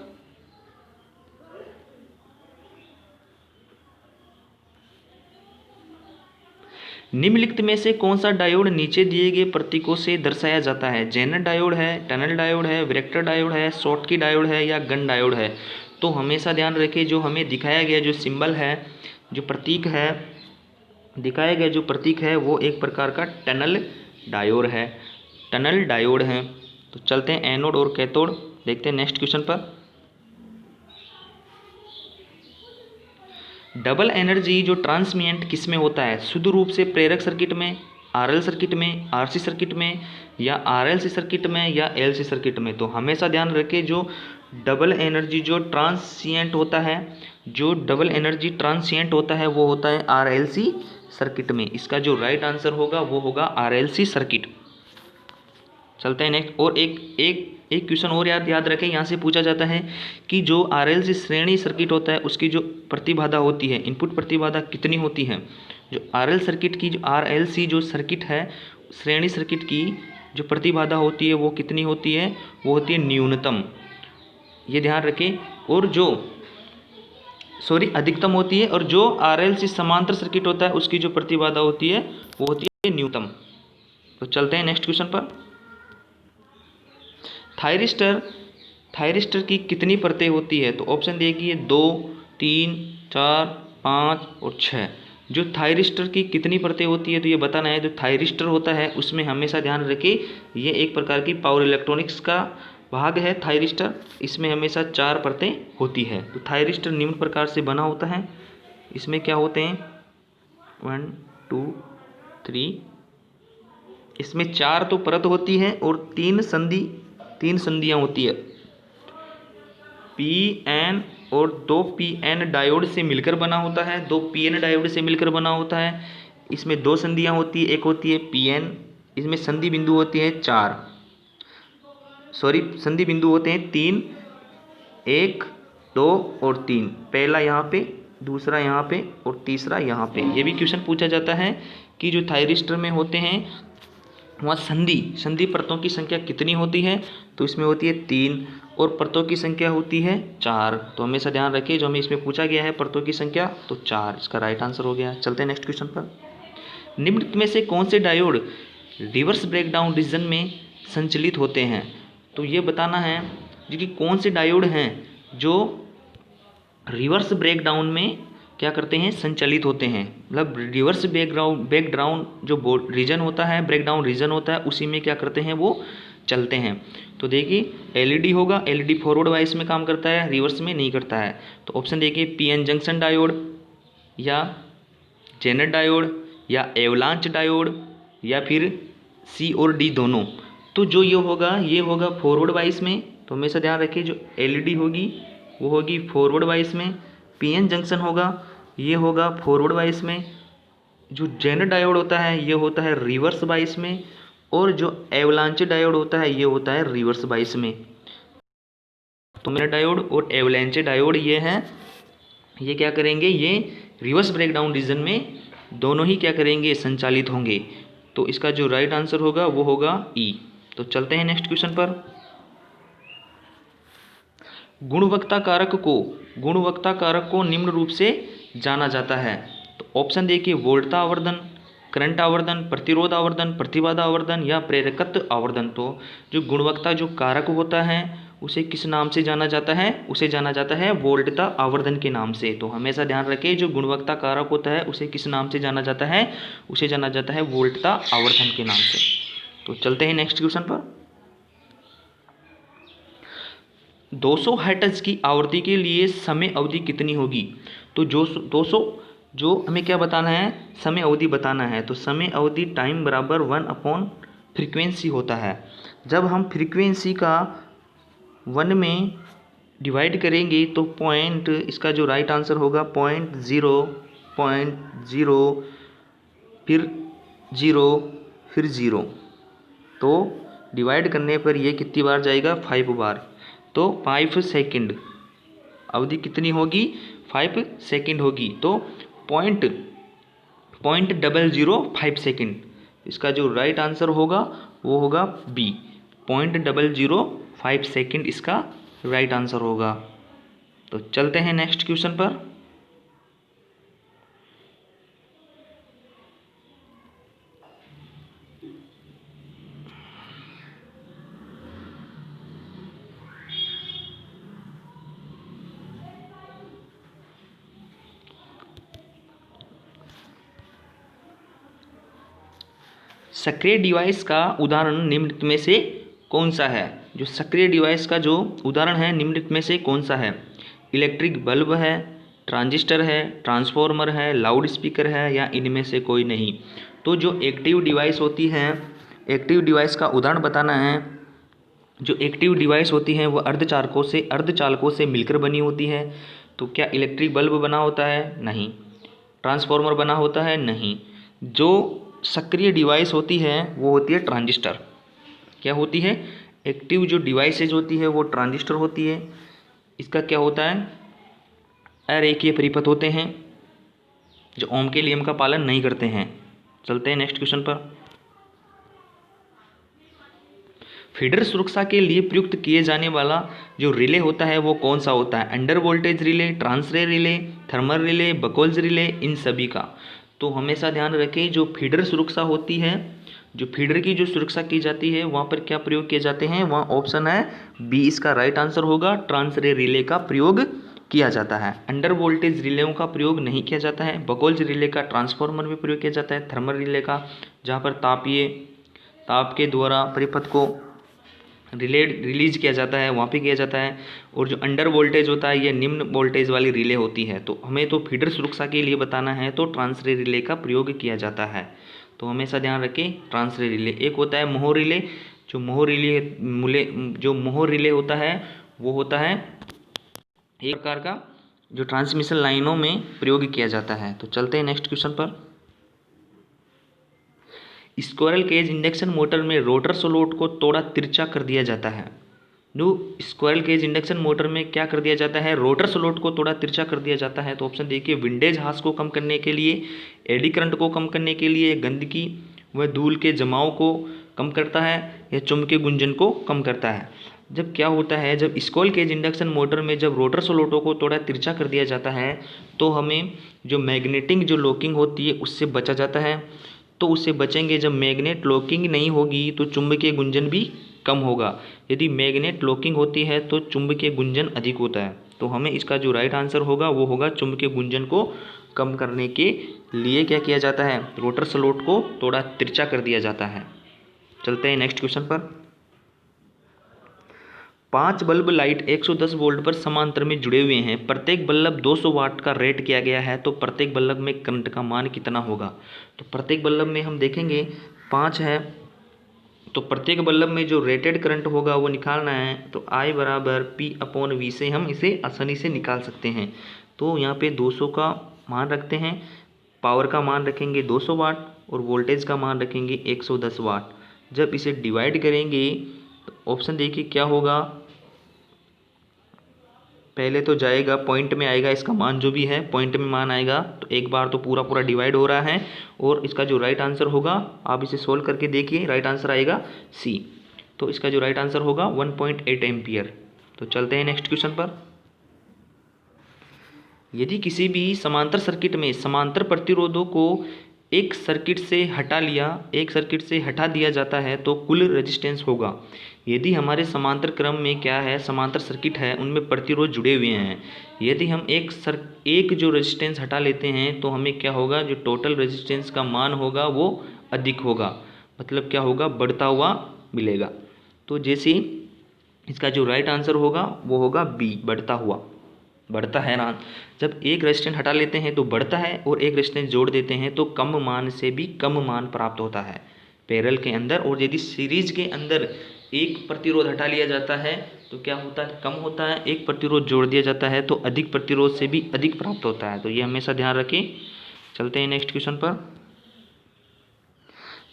निम्नलिखित में से कौन सा डायोड नीचे दिए गए प्रतीकों से दर्शाया जाता है? जेनर डायोड है, टनल डायोड है, वेक्टर डायोड है, शॉटकी डायोड है या गन डायोड है? तो हमेशा ध्यान रखें जो हमें दिखाया गया जो सिंबल है, जो प्रतीक है, दिखाया गया जो प्रतीक है वो एक प्रकार का टनल डायोड है। तो चलते हैं एनोड और कैथोड, देखते हैं नेक्स्ट क्वेश्चन पर। डबल एनर्जी जो ट्रांसमिएंट किस में होता है? शुद्ध रूप से प्रेरक सर्किट में, आरएल सर्किट में, आरसी सर्किट में या आरएलसी सर्किट में या एलसी सर्किट में? तो हमेशा ध्यान रखें जो डबल एनर्जी जो ट्रांसिएंट होता है वो होता है आरएलसी सर्किट में। इसका जो राइट आंसर होगा वो होगा आरएलसी सर्किट। चलते हैं नेक्स्ट। और एक क्वेश्चन और याद रखें, यहाँ से पूछा जाता है कि जो आरएलसी श्रेणी सर्किट होता है उसकी जो प्रतिबाधा होती है, इनपुट प्रतिबाधा कितनी होती है? जो आरएल सर्किट की जो आरएलसी जो सर्किट है श्रेणी सर्किट की जो प्रतिबाधा होती है वो कितनी होती है? वो होती है न्यूनतम, ये ध्यान रखें। और जो सॉरी अधिकतम होती है, और जो RLC समांतर सर्किट होता है उसकी जो प्रतिबाधा होती है वो होती है न्यूनतम। तो चलते हैं नेक्स्ट क्वेश्चन पर। थायरिस्टर, थायरिस्टर की कितनी परतें होती है? तो ऑप्शन देखिए 2, 3, 4, 5 और 6। जो थायरिस्टर की कितनी परतें होती है तो ये बताना है। जो थायरिस्टर होता है उसमें हमेशा ध्यान रखें ये एक प्रकार की पावर इलेक्ट्रॉनिक्स का भाग है थायरिस्टर, इसमें हमेशा 4 परतें होती है। तो थायरिस्टर निम्न प्रकार से बना होता है। इसमें क्या होते हैं 1, 2, 3, इसमें 4 तो परत होती है और 3 संधियाँ होती है। PN और 2 PN डायोड से मिलकर बना होता है, 2 PN डायोड से मिलकर बना होता है। इसमें 2 संधियाँ होती है, एक होती है PN, इसमें संधि बिंदु होते हैं 4, सॉरी संधि बिंदु होते हैं 3, 1, 2 और 3। पहला यहाँ पे, दूसरा यहाँ पे और तीसरा यहाँ पे। ये भी क्वेश्चन पूछा जाता है कि जो थायरिस्टर में होते हैं वहाँ संधि परतों की संख्या कितनी होती है? तो इसमें होती है 3 और परतों की संख्या होती है 4। तो हमेशा ध्यान रखिए जो हमें इसमें पूछा गया है परतों की संख्या तो 4 इसका राइट आंसर हो गया। चलते हैं नेक्स्ट क्वेश्चन पर। निम्न में से कौन से डायोड रिवर्स ब्रेकडाउन रीजन में संचालित होते हैं? तो ये बताना है जो कि कौन से डायोड हैं जो रिवर्स ब्रेकडाउन में क्या करते हैं, संचालित होते हैं। मतलब रिवर्स ब्रेकडाउन जो रीजन होता है, ब्रेकडाउन रीजन होता है, उसी में क्या करते हैं वो चलते हैं। तो देखिए LED होगा, LED फॉरवर्ड वाइस में काम करता है, रिवर्स में नहीं करता है। तो ऑप्शन देखिए PN जंक्शन डायोड या जेनर डायोड या एवलांच डायोड या फिर C और D दोनों। तो जो ये होगा फॉरवर्ड वाइस में। तो हमेशा ध्यान रखिए जो LED होगी वो होगी फॉरवर्ड वाइस में, PN जंक्शन होगा ये होगा फॉरवर्ड वाइस में, जो जेनर डायोड होता है ये होता है रिवर्स वाइस में, और जो एवलांच डायोड होता है ये होता है रिवर्स वाइस में। तो जेनर डायोड और एवलांच डायोड ये हैं, ये क्या करेंगे, ये रिवर्स ब्रेकडाउन रीजन में दोनों ही क्या करेंगे, संचालित होंगे। तो इसका जो राइट आंसर होगा वो होगा E। तो चलते हैं नेक्स्ट क्वेश्चन पर। गुणवत्ता कारक को निम्न रूप से जाना जाता है। तो ऑप्शन देखिए वोल्टता आवर्धन, करंट आवर्धन, प्रतिरोध आवर्धन, प्रतिबाधा आवर्धन या प्रेरकत्व आवर्धन। तो जो गुणवत्ता जो कारक होता है उसे किस नाम से जाना जाता है? उसे जाना जाता है वोल्टता आवर्धन के नाम से। तो हमेशा ध्यान रखें जो गुणवत्ता कारक होता है उसे किस नाम से जाना जाता है? उसे जाना जाता है वोल्टता आवर्धन के नाम से। तो चलते हैं नेक्स्ट क्वेश्चन पर। 200 हर्ट्ज की आवृत्ति के लिए समय अवधि कितनी होगी? तो जो 200 जो हमें क्या बताना है, समय अवधि बताना है। तो समय अवधि टाइम बराबर 1/फ्रीक्वेंसी होता है। जब हम फ्रीक्वेंसी का 1 में डिवाइड करेंगे तो पॉइंट, इसका जो राइट आंसर होगा 0.0, 0.0 फिर 0 फिर 0। तो डिवाइड करने पर ये कितनी बार जाएगा, 5 बार। तो 5 सेकंड अवधि कितनी होगी, 5 सेकंड होगी। तो 0.005 सेकंड, इसका जो राइट आंसर होगा वो होगा B, 0.005 सेकंड इसका राइट आंसर होगा। तो चलते हैं नेक्स्ट क्वेश्चन पर। सक्रिय डिवाइस का उदाहरण निम्नलिखित में से कौन सा है? जो सक्रिय डिवाइस का जो उदाहरण है निम्नलिखित में से कौन सा है? इलेक्ट्रिक बल्ब है, ट्रांजिस्टर है, ट्रांसफार्मर है, लाउड स्पीकर है या इनमें से कोई नहीं। तो जो एक्टिव डिवाइस होती है, एक्टिव डिवाइस का उदाहरण बताना है। जो एक्टिव डिवाइस होती हैं वो अर्धचालकों से मिलकर बनी होती है। तो क्या इलेक्ट्रिक बल्ब बना होता है? नहीं। ट्रांसफार्मर बना होता है? नहीं। जो सक्रिय डिवाइस होती है वो होती है ट्रांजिस्टर। क्या होती है? एक्टिव जो डिवाइसेज होती है वो ट्रांजिस्टर होती है। इसका क्या होता है, अरेखीय परिपथ होते हैं जो ओम के नियम का पालन नहीं करते हैं। चलते हैं नेक्स्ट क्वेश्चन पर। फीडर सुरक्षा के लिए प्रयुक्त किए जाने वाला जो रिले होता है वो कौन सा होता है? अंडर वोल्टेज रिले, ट्रांसरे relay, thermal relay, Buchholz relay, इन सभी का। तो हमेशा ध्यान रखें, जो फीडर सुरक्षा होती है, जो फीडर की जो सुरक्षा की जाती है वहाँ पर क्या प्रयोग किए जाते हैं? वहाँ ऑप्शन है बी इसका राइट आंसर होगा, ट्रांसरे रिले का प्रयोग किया जाता है। अंडर वोल्टेज रिलेओं का प्रयोग नहीं किया जाता है। बकोल्स रिले का ट्रांसफार्मर में प्रयोग किया जाता है। थर्मल रिले का जहाँ पर ताप के द्वारा परिपथ को रिलीज किया जाता है वहाँ पे किया जाता है। और जो अंडर वोल्टेज होता है ये निम्न वोल्टेज वाली रिले होती है। तो हमें तो फीडर सुरक्षा के लिए बताना है तो ट्रांसरे रिले का प्रयोग किया जाता है। तो हमेशा ध्यान रखें ट्रांसरे रिले। एक होता है मोहर रिले, जो मोहर रिले होता है वो होता है एक प्रकार का जो ट्रांसमिशन लाइनों में प्रयोग किया जाता है। तो चलते हैं नेक्स्ट क्वेश्चन पर। स्क्विरल केज इंडक्शन मोटर में रोटर स्लॉट को थोड़ा तिरछा कर दिया जाता है। जो स्क्विरल केज इंडक्शन मोटर में क्या कर दिया जाता है? रोटर स्लॉट को थोड़ा तिरछा कर दिया जाता है। तो ऑप्शन देखिए, विंडेज ह्रास को कम करने के लिए, एडी करंट को कम करने के लिए, गंदगी व धूल के जमाव को कम करता है, या चुंबकीय गुंजन को कम करता है। जब क्या होता है, जब स्क्विरल केज इंडक्शन मोटर में जब रोटर स्लॉटों को थोड़ा तिरछा कर दिया जाता है तो हमें जो मैग्नेटिक जो लॉकिंग होती है उससे बचा जाता है। तो उससे बचेंगे, जब मैग्नेट लॉकिंग नहीं होगी तो चुंबकीय गुंजन भी कम होगा। यदि मैग्नेट लॉकिंग होती है तो चुंबकीय गुंजन अधिक होता है। तो हमें इसका जो राइट आंसर होगा वो होगा चुंबकीय गुंजन को कम करने के लिए क्या किया जाता है? रोटर स्लॉट को थोड़ा तिरछा कर दिया जाता है। चलते हैं नेक्स्ट क्वेश्चन पर। 5 बल्ब लाइट 110 वोल्ट पर समांतर में जुड़े हुए हैं। प्रत्येक बल्ब 200 वाट का रेट किया गया है। तो प्रत्येक बल्ब में करंट का मान कितना होगा? तो प्रत्येक बल्ब में हम देखेंगे 5 है, तो प्रत्येक बल्ब में जो रेटेड करंट होगा वो निकालना है। तो I बराबर P/V से हम इसे आसानी से निकाल सकते हैं। तो यहाँ पे 200 का मान रखते हैं, पावर का मान रखेंगे 200 वाट और वोल्टेज का मान रखेंगे 110 वाट। जब इसे डिवाइड करेंगे तो ऑप्शन देखिए क्या होगा। पहले तो जाएगा पॉइंट में आएगा, इसका मान जो भी है पॉइंट में मान आएगा। तो एक बार तो पूरा डिवाइड हो रहा है और इसका जो राइट आंसर होगा आप इसे सोल्व करके देखिए, राइट आंसर आएगा सी। तो इसका जो राइट आंसर होगा 1.8 एम्पियर। तो चलते हैं नेक्स्ट क्वेश्चन पर। यदि किसी भी समांतर सर्किट में समांतर प्रतिरोधों को एक सर्किट से हटा दिया जाता है तो कुल रेजिस्टेंस होगा। यदि हमारे समांतर क्रम में क्या है, समांतर सर्किट है, उनमें प्रतिरोध जुड़े हुए हैं। यदि हम एक जो रेजिस्टेंस हटा लेते हैं तो हमें क्या होगा, जो टोटल रेजिस्टेंस का मान होगा वो अधिक होगा, मतलब क्या होगा, बढ़ता हुआ मिलेगा। तो जैसे इसका जो राइट आंसर होगा वो होगा बी, बढ़ता है ना। जब एक रेजिस्टेंस हटा लेते हैं तो बढ़ता है और एक रेजिस्टेंस जोड़ देते हैं तो कम मान से भी कम मान प्राप्त होता है पैरेलल के अंदर। और यदि सीरीज के अंदर एक प्रतिरोध हटा लिया जाता है तो क्या होता है, कम होता है। एक प्रतिरोध जोड़ दिया जाता है तो अधिक प्रतिरोध से भी अधिक प्राप्त होता है। तो ये हमेशा ध्यान रखें। चलते हैं नेक्स्ट क्वेश्चन पर।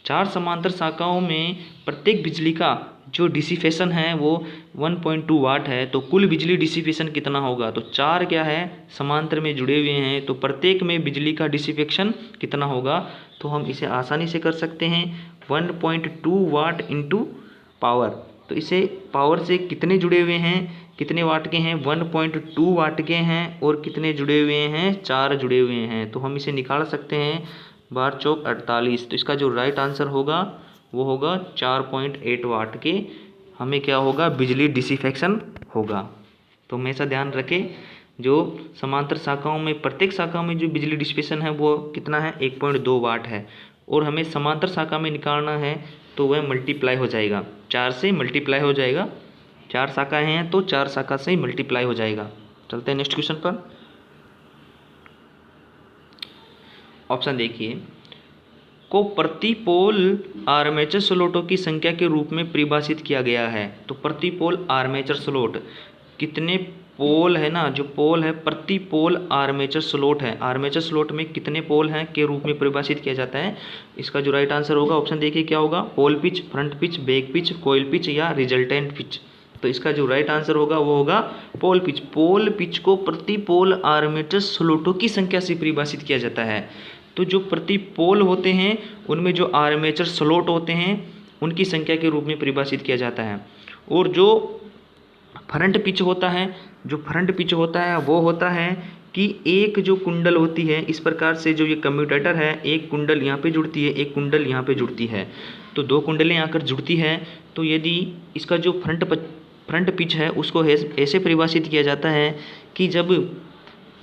4 समांतर शाखाओं में प्रत्येक बिजली का जो डिसिपेशन है वो 1.2 वाट है। तो कुल बिजली डिसिपेशन कितना होगा? तो 4 क्या है, समांतर में जुड़े हुए हैं, तो प्रत्येक में बिजली का डिसिपेशन कितना होगा? तो हम इसे आसानी से कर सकते हैं 1.2 वाट इंटू पावर। तो इसे पावर से कितने जुड़े हुए हैं, कितने वाट के हैं, 1.2 वाट के हैं। और कितने जुड़े हुए हैं, 4 जुड़े हुए हैं। तो हम इसे निकाल सकते हैं, 12 चौक 48। तो इसका जो राइट आंसर होगा वो होगा 4.8 वाट के हमें क्या होगा, बिजली डिसिफेक्शन होगा। तो हमेशा ध्यान रखें, जो समांतर शाखाओं में प्रत्येक शाखा में जो बिजली डिसिपेशन है वो कितना है, 1.2 वाट है। और हमें समांतर शाखा में निकालना है तो वह मल्टीप्लाई हो जाएगा, 4 से मल्टीप्लाई हो जाएगा। 4 शाखाएँ हैं तो 4 शाखा से मल्टीप्लाई हो जाएगा। चलते हैं नेक्स्ट क्वेश्चन पर। ऑप्शन देखिए, को प्रति पोल आर्मेचर स्लॉटों की संख्या के रूप में परिभाषित किया गया है। तो प्रति पोल आर्मेचर स्लॉट, कितने पोल है ना, जो पोल है प्रति पोल आर्मेचर स्लॉट है, आर्मेचर स्लॉट में कितने पोल हैं के रूप में परिभाषित किया जाता है। इसका जो राइट आंसर होगा ऑप्शन देखिए क्या होगा, pole pitch, front pitch, back pitch, coil pitch या रिजल्टेंट पिच। तो इसका जो राइट आंसर होगा वो होगा पोल पिच। पोल पिच को प्रति पोल आर्मेचर स्लॉटों की संख्या से परिभाषित किया जाता है। तो जो प्रति पोल होते हैं उनमें जो आर्मेचर स्लॉट होते हैं उनकी संख्या के रूप में परिभाषित किया जाता है। और जो फ्रंट पिच होता है, जो फ्रंट पिच होता है वो होता है कि एक जो कुंडल होती है, इस प्रकार से जो ये कम्यूटेटर है, एक कुंडल यहाँ पे जुड़ती है, एक कुंडल यहाँ पे जुड़ती है, तो दो कुंडलें आकर जुड़ती है। तो यदि इसका जो फ्रंट पिच है उसको ऐसे परिभाषित किया जाता है कि जब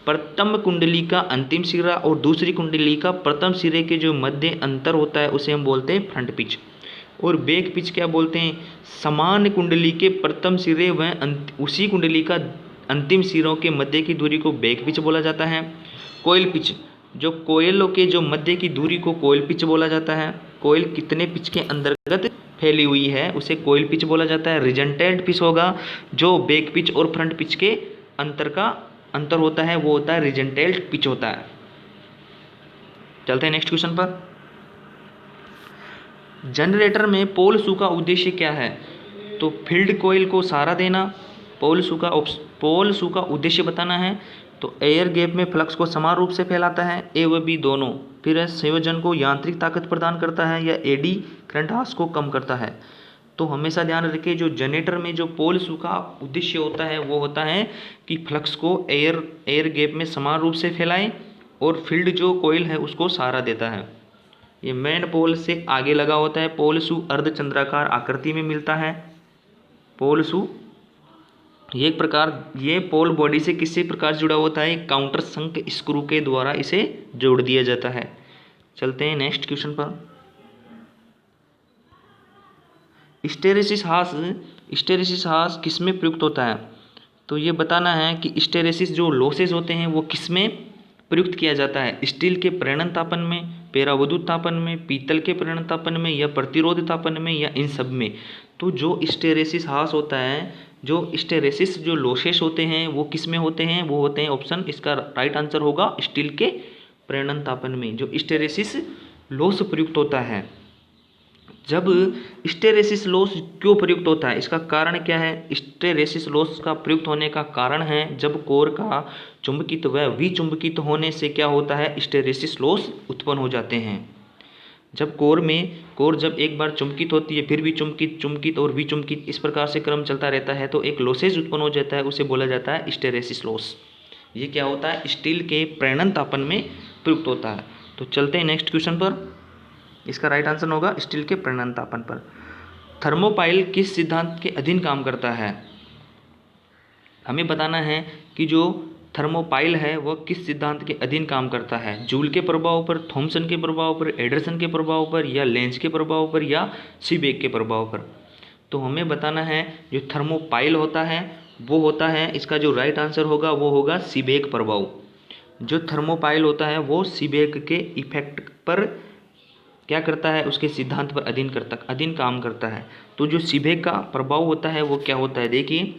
प्रथम कुंडली का अंतिम सिरा और दूसरी कुंडली का प्रथम सिरे के जो मध्य अंतर होता है उसे हम बोलते हैं फ्रंट पिच। और बैक पिच क्या बोलते हैं? समान कुंडली के प्रथम सिरे व उसी कुंडली का अंतिम सिरों के मध्य की दूरी को बैक पिच बोला जाता है। कोयल पिच, जो कोयलों के जो मध्य की दूरी को कोयल पिच बोला जाता है। कोयल कितने पिच के अंतर्गत फैली हुई है उसे कोयल पिच बोला जाता है। रिजल्टेंट पिच होगा जो बैक पिच और फ्रंट पिच के अंतर होता है, वो होता है रिजल्टेंट पिच होता है। चलते हैं नेक्स्ट क्वेश्चन पर। जनरेटर में पोल शू का उद्देश्य क्या है? तो फील्ड कोयल को सहारा देना। पोल शू का उद्देश्य बताना है। तो एयर गैप में फ्लक्स को समान रूप से फैलाता है, ए व बी दोनों। फिर संयोजन को यांत्रिक ताकत प्रदान करता है या एडी करंट हास को कम करता है। तो हमेशा ध्यान रखें, जो जनरेटर में जो पोल शू का उद्देश्य होता है वो होता है कि फ्लक्स को एयर गैप में समान रूप से फैलाएं और फील्ड जो कोयल है उसको सहारा देता है। ये मेन पोल से आगे लगा होता है। पोल शू अर्धचंद्राकार आकृति में मिलता है। पोल शू ये पोल बॉडी से किसी प्रकार जुड़ा होता है? काउंटर संक स्क्रू के द्वारा इसे जोड़ दिया जाता है। चलते हैं नेक्स्ट क्वेश्चन पर। हिस्टैरिसीस हास किसमें प्रयुक्त होता है? तो ये बताना है कि हिस्टैरिसीस जो लॉसेस होते हैं वो किसमें प्रयुक्त किया जाता है? स्टील के प्रेरण तापन में, पेराविद्युत तापन में, पीतल के प्रेरण तापन में, या प्रतिरोध तापन में, या इन सब में। तो जो हिस्टैरिसीस हास होता है, जो हिस्टैरिसीस जो लॉसेस होते हैं वो किस में होते हैं? वो होते हैं ऑप्शन, इसका राइट आंसर होगा स्टील के प्रेरण तापन में जो हिस्टैरिसीस लॉस प्रयुक्त होता है। जब हिस्टैरिसीस लॉस क्यों प्रयुक्त होता है, इसका कारण क्या है? हिस्टैरिसीस लॉस का प्रयुक्त होने का कारण है जब कोर का चुंबकित व विचुंबकित होने से क्या होता है? हिस्टैरिसीस लॉस उत्पन्न हो जाते हैं। जब कोर जब एक बार चुंबकित होती है, फिर भी चुंबकित और विचुंबकित, इस प्रकार से क्रम चलता रहता है, तो एक लॉसेज उत्पन्न हो जाता है, उसे बोला जाता है हिस्टैरिसीस लॉस। ये क्या होता है? स्टील के प्रेरण तापन में प्रयुक्त होता है। तो चलते हैं नेक्स्ट क्वेश्चन पर। इसका राइट आंसर होगा स्टील के प्रेरण तापन पर। थर्मोपाइल किस सिद्धांत के अधीन काम करता है? हमें बताना है कि जो थर्मोपाइल है वह किस सिद्धांत के अधीन काम करता है? जूल के प्रभाव पर, थॉमसन के प्रभाव पर, एंडरसन के प्रभाव पर, या लेंज के प्रभाव पर, या सीबेक के प्रभाव पर। तो हमें बताना है जो थर्मोपाइल होता है वो होता है, इसका जो राइट आंसर होगा वो होगा सीबेक प्रभाव। जो थर्मोपाइल होता है वो सीबेक के इफेक्ट पर क्या करता है? उसके सिद्धांत पर अधीन काम करता है। तो जो सीबेक का प्रभाव होता है वो क्या होता है? देखिए,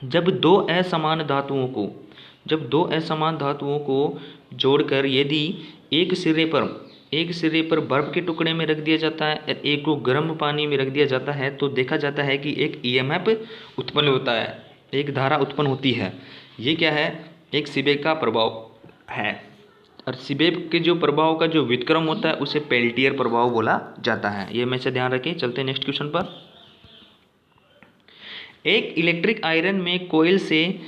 जब दो असमान धातुओं को जोड़कर यदि एक सिरे पर बर्फ के टुकड़े में रख दिया जाता है और एक को गर्म पानी में रख दिया जाता है, तो देखा जाता है कि एक ईएमएफ उत्पन्न होता है, एक धारा उत्पन्न होती है। ये क्या है? एक सीबेक का प्रभाव है। और सीबेक के जो प्रभाव का जो व्युत्क्रम होता है उसे पेल्टियर प्रभाव बोला जाता है। ये हमेशा ध्यान रखें। चलते हैं नेक्स्ट क्वेश्चन पर। एक इलेक्ट्रिक आयरन में कोयल से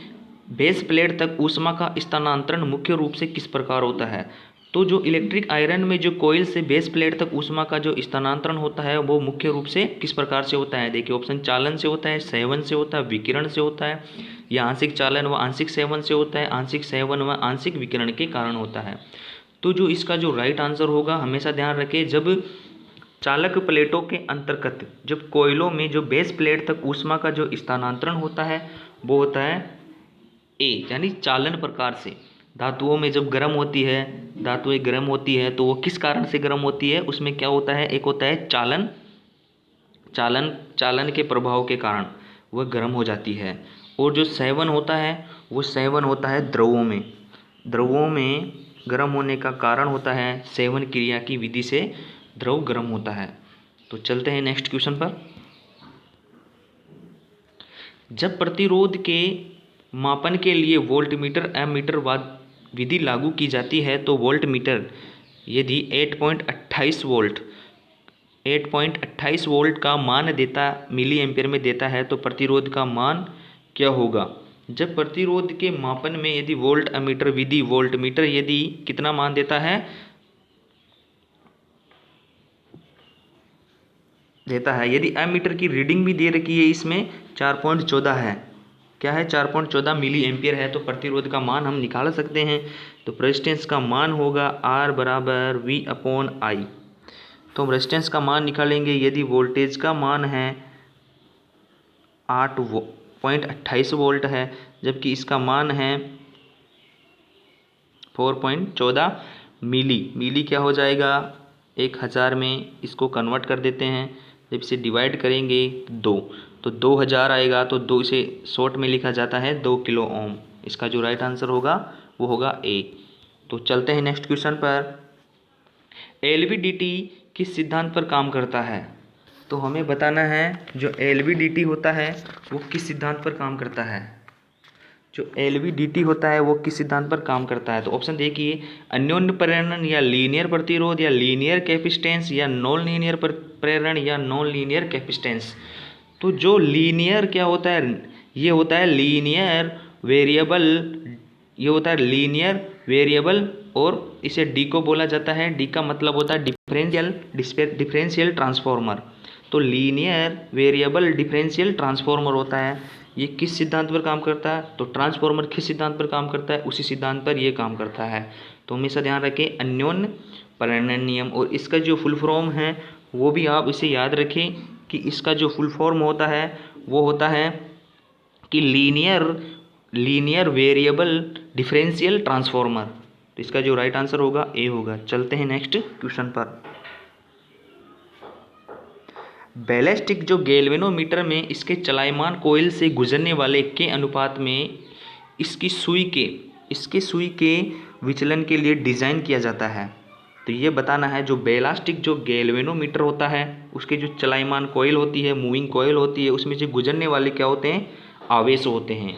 बेस प्लेट तक ऊष्मा का स्थानांतरण मुख्य रूप से किस प्रकार होता है? तो जो इलेक्ट्रिक आयरन में जो कोयल से बेस प्लेट तक ऊष्मा का जो स्थानांतरण होता है वो मुख्य रूप से किस प्रकार से होता है? देखिए, ऑप्शन चालन से होता है, सेवन से होता है, विकिरण से होता है, या आंशिक चालन व आंशिक सेवन से होता है, आंशिक सेवन व आंशिक विकिरण के कारण होता है। तो जो इसका जो राइट आंसर होगा, हमेशा ध्यान रखें, जब चालक प्लेटों के अंतर्गत जब कोयलों में जो बेस प्लेट तक ऊष्मा का जो स्थानांतरण होता है वो होता है ए, यानी चालन प्रकार से। धातुओं में जब गर्म होती है तो वो किस कारण से गर्म होती है? उसमें क्या होता है? एक होता है चालन के प्रभाव के कारण वह गर्म हो जाती है। और जो सेवन होता है वो सेवन होता है द्रवों में गर्म होने का कारण होता है सेवन क्रिया की विधि से द्रव गर्म होता है। तो चलते हैं नेक्स्ट क्वेश्चन पर। जब प्रतिरोध के मापन के लिए वोल्टमीटर एमीटर विधि लागू की जाती है तो वोल्टमीटर यदि 8.28 वोल्ट 8.28 वोल्ट का मान देता मिली एम्पेयर में देता है तो प्रतिरोध का मान क्या होगा। जब प्रतिरोध के मापन में यदि वोल्ट एमीटर विधि वोल्टमीटर यदि कितना मान देता है यदि एमीटर की रीडिंग भी दे रखी है इसमें 4.14 है, क्या है 4.14 मिली एम्पियर है, तो प्रतिरोध का मान हम निकाल सकते हैं। तो रेजिस्टेंस का मान होगा R बराबर V/I। तो हम रेजिस्टेंस का मान निकालेंगे। यदि वोल्टेज का मान है 8.28 वोल्ट है जबकि इसका मान है 4.14 मिली क्या हो जाएगा 1000 में इसको कन्वर्ट कर देते हैं। जब इसे डिवाइड करेंगे 2 तो 2000 आएगा, तो 2 से शॉर्ट में लिखा जाता है 2 किलो ओम। इसका जो राइट आंसर होगा वो होगा ए। तो चलते हैं नेक्स्ट क्वेश्चन पर। एलवीडीटी किस सिद्धांत पर काम करता है। तो हमें बताना है जो एलवीडीटी होता है वो किस सिद्धांत पर काम करता है। जो एलवीडीटी होता है वो किस सिद्धांत पर काम करता है। तो ऑप्शन देखिए, अन्योन्य प्रेरण या लीनियर प्रतिरोध या लीनियर कैपेसिटेंस या नॉन लीनियर प्रेरण या नॉन लीनियर कैपेसिटेंस। तो जो लीनियर क्या होता है, ये होता है लीनियर वेरिएबल, ये होता है लीनियर वेरिएबल और इसे डी को बोला जाता है। डी का मतलब होता है डिफरेंशियल ट्रांसफॉर्मर। तो लीनियर वेरिएबल डिफरेंशियल ट्रांसफॉर्मर होता है। ये किस सिद्धांत पर काम करता है। तो ट्रांसफॉर्मर किस सिद्धांत पर काम करता है, उसी सिद्धांत पर ये काम करता है। तो हमेशा ध्यान रखें अन्योन्य प्रेरण नियम। और इसका जो फुल फॉर्म है वो भी आप इसे याद रखें कि इसका जो फुल फॉर्म होता है वो होता है कि लीनियर वेरिएबल डिफरेंशियल ट्रांसफॉर्मर। तो इसका जो राइट आंसर होगा ए होगा। चलते हैं नेक्स्ट क्वेश्चन पर। बैलिस्टिक जो गैल्वेनोमीटर में इसके चलायमान कोयल से गुजरने वाले के अनुपात में इसकी सुई के विचलन के लिए डिज़ाइन किया जाता है। तो ये बताना है जो बैलिस्टिक जो गैल्वेनोमीटर होता है उसके जो चलायमान कोयल होती है, मूविंग कोयल होती है, उसमें से गुजरने वाले क्या होते हैं, आवेश होते हैं।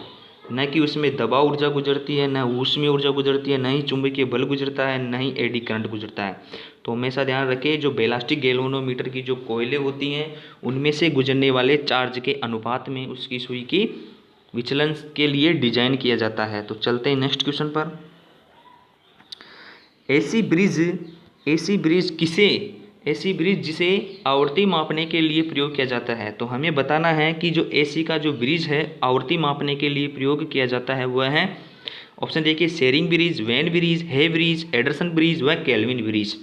न कि उसमें दबाव ऊर्जा गुजरती है, न ऊष्मीय ऊर्जा गुजरती है, न ही चुंबकीय बल गुजरता है, न ही एडी करंट गुजरता है। तो हमेशा ध्यान रखें जो बैलिस्टिक गैल्वेनोमीटर की जो कोयलें होती हैं उनमें से गुजरने वाले चार्ज के अनुपात में उसकी सुई की विचलन के लिए डिजाइन किया जाता है। तो चलते हैं नेक्स्ट क्वेश्चन पर। ऐसी ब्रिज जिसे आवृत्ति मापने के लिए प्रयोग किया जाता है। तो हमें बताना है कि जो एसी का जो ब्रिज है आवृत्ति मापने के लिए प्रयोग किया जाता है वह है, ऑप्शन देखिए, शेरिंग ब्रिज, वेन ब्रिज, हे ब्रिज, एंडरसन ब्रिज व केल्विन ब्रिज।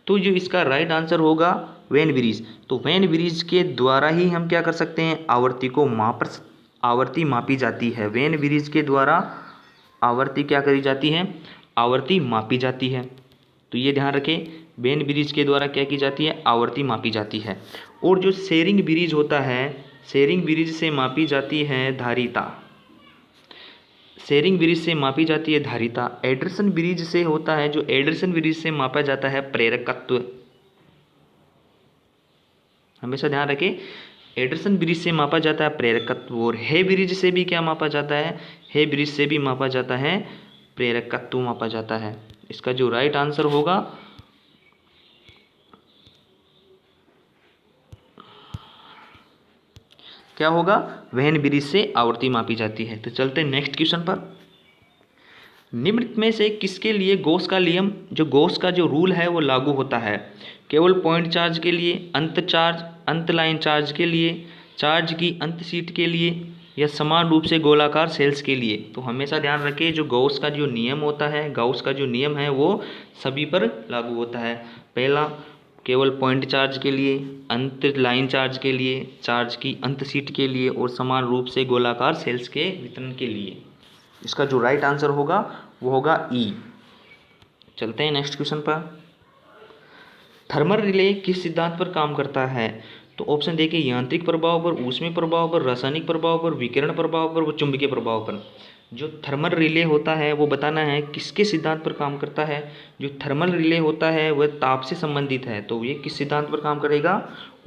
तो जो इसका राइट आंसर होगा वेन ब्रिज। तो वेन ब्रिज के द्वारा ही हम क्या कर सकते हैं, आवृत्ति मापी जाती है। वेन ब्रिज के द्वारा आवृत्ति क्या करी जाती है, आवृत्ति मापी जाती है। तो ये ध्यान रखें, वेन ब्रिज के द्वारा क्या की जाती है, आवृत्ति मापी जाती है। और जो शेरिंग ब्रिज होता है, शेरिंग ब्रिज से मापी जाती है धारिता। शेरिंग ब्रिज से मापी जाती है धारिता। एंडरसन ब्रिज से होता है, जो एंडरसन ब्रिज से मापा जाता है प्रेरकत्व। हमेशा ध्यान रखें, एंडरसन ब्रिज से मापा जाता है प्रेरकत्व। और हे ब्रिज से भी क्या मापा जाता है, हे ब्रिज से भी मापा जाता है प्रेरकत्व मापा जाता है। इसका जो राइट आंसर होगा क्या होगा, वेन ब्रिज से आवृत्ति मापी जाती है। तो चलते हैं नेक्स्ट क्वेश्चन पर। निम्न में से किसके लिए गॉस का नियम, जो गॉस का जो रूल है वो लागू होता है। केवल पॉइंट चार्ज के लिए, अंत लाइन चार्ज के लिए, चार्ज की अंत शीट के लिए या समान रूप से गोलाकार सेल्स के लिए। तो हमेशा ध्यान रखें जो गॉस का जो नियम होता है, गॉस का जो नियम है वो सभी पर लागू होता है। पहला केवल पॉइंट चार्ज के लिए, अंत लाइन चार्ज के लिए, चार्ज की अंत शीट के लिए और समान रूप से गोलाकार सेल्स के वितरण के लिए। इसका जो राइट आंसर होगा वो होगा ई। चलते हैं नेक्स्ट क्वेश्चन पर। थर्मल रिले किस सिद्धांत पर काम करता है। तो ऑप्शन देखिए, यांत्रिक प्रभाव पर, ऊष्मीय प्रभाव पर, रासायनिक प्रभाव पर, विकिरण प्रभाव पर व चुंबकीय प्रभाव पर। जो थर्मल रिले होता है वो बताना है किसके सिद्धांत पर काम करता है। जो थर्मल रिले होता है वह ताप से संबंधित है। तो ये किस सिद्धांत पर काम करेगा,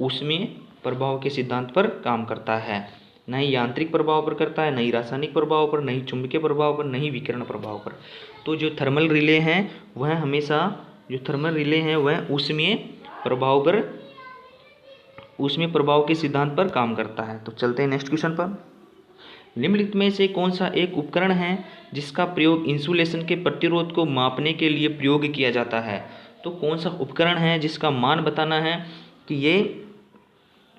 ऊष्मीय प्रभाव के सिद्धांत पर काम करता है। न ही यांत्रिक प्रभाव पर करता है, न ही रासायनिक प्रभाव पर, न ही चुंबकीय प्रभाव पर, न ही विकिरण प्रभाव पर। तो जो थर्मल रिले हैं वह हमेशा, जो थर्मल रिले हैं वह ऊष्मीय प्रभाव पर उसमें प्रभाव के सिद्धांत पर काम करता है। तो चलते हैं नेक्स्ट क्वेश्चन पर। निम्नलिखित में से कौन सा एक उपकरण है जिसका प्रयोग इंसुलेशन के प्रतिरोध को मापने के लिए प्रयोग किया जाता है? तो कौन सा उपकरण है जिसका मान बताना है कि ये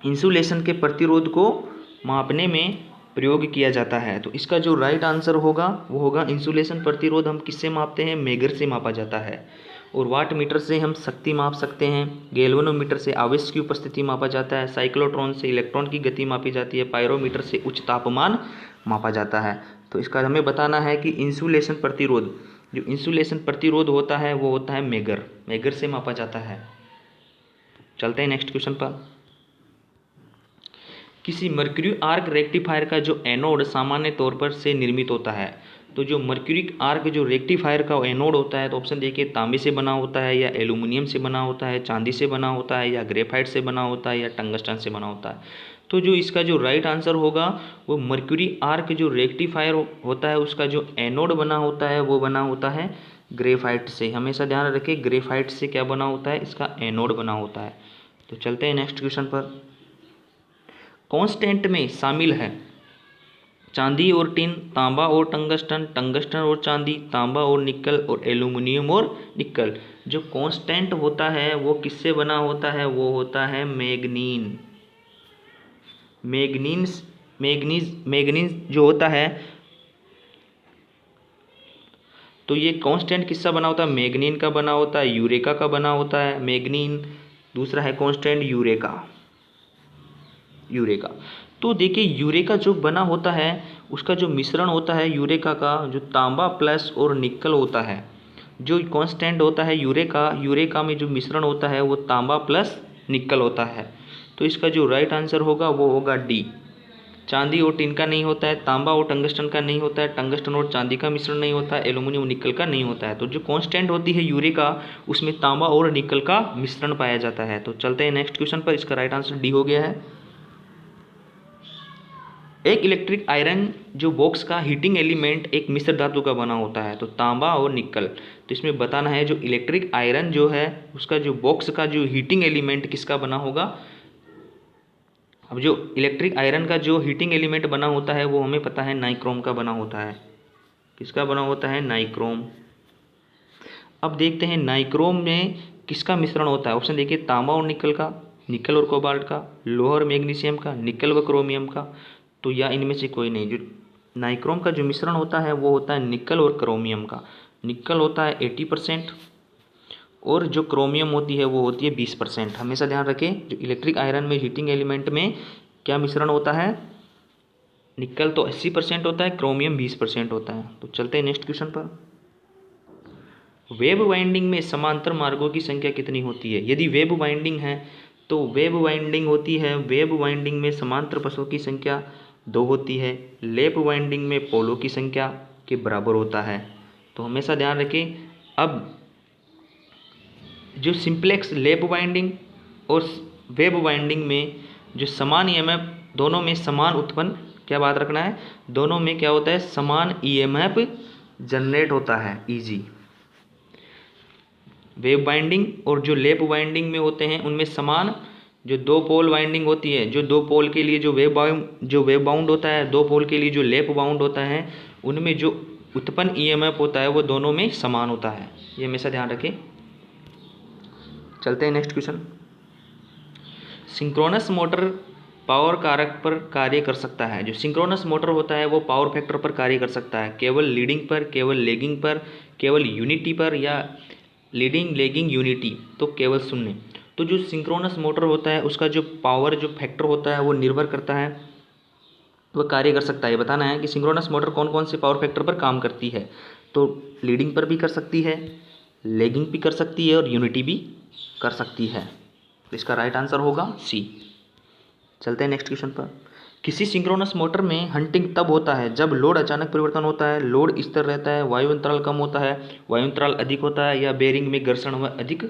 इंसुलेशन के प्रतिरोध को मापने में प्रयोग किया जाता है? तो इसका जो राइट आंसर होगा वो होगा इंसुलेशन प्रतिरोध हम किससे मापते हैं? मेगर से मापा जाता है। और वाट मीटर से हम शक्ति माप सकते हैं, गैल्वेनोमीटर से आवेश की उपस्थिति मापा जाता है, साइक्लोट्रॉन से इलेक्ट्रॉन की गति मापी जाती है, पायरोमीटर से उच्च तापमान मापा जाता है। तो इसका हमें बताना है कि इंसुलेशन प्रतिरोध, जो इंसुलेशन प्रतिरोध होता है वो होता है मेगर से मापा जाता है। चलते हैं नेक्स्ट क्वेश्चन पर। किसी मर्क्यूरी आर्क रेक्टिफायर का जो एनोड सामान्य तौर पर से निर्मित होता है? तो जो मर्क्यूरी आर्क जो रेक्टिफायर का एनोड होता है, तो ऑप्शन देखिए तांबे से बना होता है, या एल्यूमिनियम से बना होता है, चांदी से बना होता है, या ग्रेफाइट से बना होता है, या टंगस्टन से बना होता है। तो जो इसका जो राइट आंसर होगा वो मर्क्यूरी आर्क जो रेक्टिफायर होता है उसका जो एनोड बना होता है वो बना होता है ग्रेफाइट से। हमेशा ध्यान रखें, ग्रेफाइट से क्या बना होता है? इसका एनोड बना होता है। तो चलते हैं नेक्स्ट क्वेश्चन पर। कांस्टेंट में शामिल है चांदी और टिन, तांबा और टंगस्टन, टंगस्टन और चांदी, तांबा और निकल, और एल्यूमिनियम और निकल। जो कांस्टेंट होता है वो किससे बना होता है? वो होता है मैग्नीज जो होता है। तो ये कांस्टेंट किसका बना होता है? मैग्नीन का बना होता है, यूरेका का बना होता है। मैग्नीन, दूसरा है कांस्टेंट यूरेका। तो देखिए यूरेका जो बना होता है उसका जो मिश्रण होता है यूरेका का, जो तांबा प्लस और निकल होता है। जो कांस्टेंट होता है यूरेका में जो मिश्रण होता है वो तांबा प्लस निकल होता है। तो इसका जो राइट आंसर होगा वो होगा डी। चांदी और टिन का नहीं होता है, तांबा और टंगस्टन का नहीं होता है, टंगस्टन और चांदी का मिश्रण नहीं होता है, एल्यूमिनियम और निकल का नहीं होता है। तो जो कांस्टेंट होती है यूरेका उसमें तांबा और निकल का मिश्रण पाया जाता है। तो चलते हैं नेक्स्ट क्वेश्चन पर। इसका राइट आंसर डी हो गया है। एक इलेक्ट्रिक आयरन जो बॉक्स का हीटिंग एलिमेंट एक मिश्र धातु का बना होता है, तो तांबा और निकल। तो इसमें बताना है जो इलेक्ट्रिक आयरन जो है उसका जो बॉक्स का जो हीटिंग एलिमेंट किसका बना होगा? अब जो इलेक्ट्रिक आयरन का जो हीटिंग एलिमेंट बना होता है वो हमें पता है नाइक्रोम का बना होता है। किसका बना होता है? नाइक्रोम। अब देखते हैं नाइक्रोम में किसका मिश्रण होता है। ऑप्शन देखिए तांबा और निकल का, निकल और कोबाल्ट का, लोहा और मैग्नीशियम का, निकल व क्रोमियम का। तो या इनमें से कोई नहीं। जो नाइक्रोम का जो मिश्रण होता है वो होता है निकल और क्रोमियम का। निकल होता है 80% और जो क्रोमियम होती है वो होती है 20%। हमेशा ध्यान रखें जो इलेक्ट्रिक आयरन में हीटिंग एलिमेंट में क्या मिश्रण होता है? निकल तो 80% होता है, क्रोमियम 20% होता है। तो चलते हैं नेक्स्ट क्वेश्चन पर। वेब वाइंडिंग में समांतर मार्गों की संख्या कितनी होती है? यदि वेब वाइंडिंग है तो वेब वाइंडिंग होती है, वेब वाइंडिंग में समांतर पथों की संख्या 2 होती है। लैप वाइंडिंग में पोलों की संख्या के बराबर होता है। तो हमेशा ध्यान रखें। अब जो सिंप्लेक्स लैप वाइंडिंग और वेब वाइंडिंग में जो समान ईएमएफ दोनों में समान उत्पन्न, क्या बात रखना है? दोनों में क्या होता है? समान ईएमएफ जनरेट होता है, ईजी। वेब वाइंडिंग और जो लैप वाइंडिंग में होते हैं उनमें समान जो 2 पोल वाइंडिंग होती है, जो 2 पोल के लिए जो वेब बाउंड होता है, 2 पोल के लिए जो लैप बाउंड होता है, उनमें जो उत्पन्न ईएमएफ होता है वो दोनों में समान होता है। ये हमेशा ध्यान रखें। चलते हैं next question. Synchronous motor power कारक पर कार्य कर सकता है। जो सिंक्रोनस मोटर होता है वो पावर फैक्टर पर कार्य कर सकता है, केवल लीडिंग पर, केवल लेगिंग पर, केवल यूनिटी पर, या लीडिंग लेगिंग यूनिटी, तो केवल शून्य। तो जो सिंक्रोनस मोटर होता है उसका जो पावर जो फैक्टर होता है वो निर्भर करता है, वह कार्य कर सकता है। बताना है कि सिंक्रोनस मोटर कौन कौन से पावर फैक्टर पर काम करती है। तो लीडिंग पर भी कर सकती है, लेगिंग भी कर सकती है, और यूनिटी भी कर सकती है। तो इसका राइट आंसर होगा सी। चलते हैं नेक्स्ट क्वेश्चन पर। किसी सिंक्रोनस मोटर में हंटिंग तब होता है जब लोड अचानक परिवर्तन होता है, लोड स्थिर रहता है, वायु अंतराल कम होता है, वायु अंतराल अधिक होता है, या बेरिंग में घर्षण वह अधिक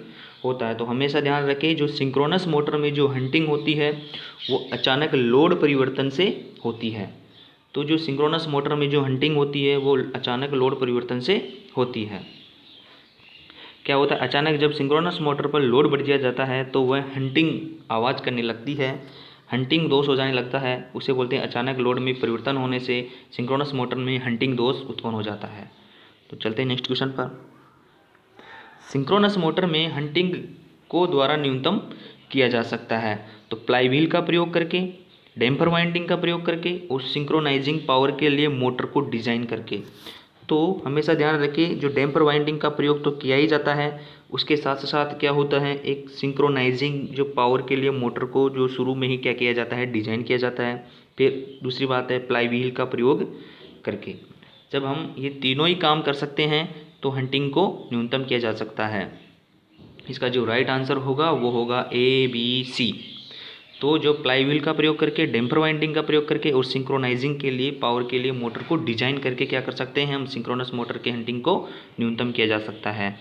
होता है। तो हमेशा ध्यान रखें जो सिंक्रोनस मोटर में जो हंटिंग होती है वो अचानक लोड परिवर्तन से होती है। तो जो सिंक्रोनस मोटर में जो हंटिंग होती है वो अचानक लोड परिवर्तन से होती है। क्या होता है, अचानक जब सिंक्रोनस मोटर पर लोड बढ़ दिया जाता है तो वह हंटिंग आवाज़ करने लगती है, हंटिंग दोष हो जाने लगता है, उसे बोलते हैं अचानक लोड में परिवर्तन होने से सिंक्रोनस मोटर में हंटिंग दोष उत्पन्न हो जाता है। तो चलते हैं नेक्स्ट क्वेश्चन पर। सिंक्रोनस मोटर में हंटिंग को द्वारा न्यूनतम किया जा सकता है तो प्लाई व्हील का प्रयोग करके, डैम्पर वाइंडिंग का प्रयोग करके और सिंक्रोनाइजिंग पावर के लिए मोटर को डिजाइन करके। तो हमेशा ध्यान रखें, जो डैम्पर वाइंडिंग का प्रयोग तो किया ही जाता है, उसके साथ साथ क्या होता है, एक सिंक्रोनाइजिंग जो पावर के लिए मोटर को जो शुरू में ही क्या किया जाता है, डिजाइन किया जाता है। फिर दूसरी बात है प्लाई व्हील का प्रयोग करके। जब हम ये तीनों ही काम कर सकते हैं तो हंटिंग को न्यूनतम किया जा सकता है। इसका जो राइट आंसर होगा वो होगा ABC। तो जो प्लाई व्हील का प्रयोग करके, डैम्पर वाइंडिंग का प्रयोग करके और सिंक्रोनाइजिंग के लिए पावर के लिए मोटर को डिजाइन करके क्या कर सकते हैं हम, सिंक्रोनस मोटर के हंटिंग को न्यूनतम किया जा सकता है।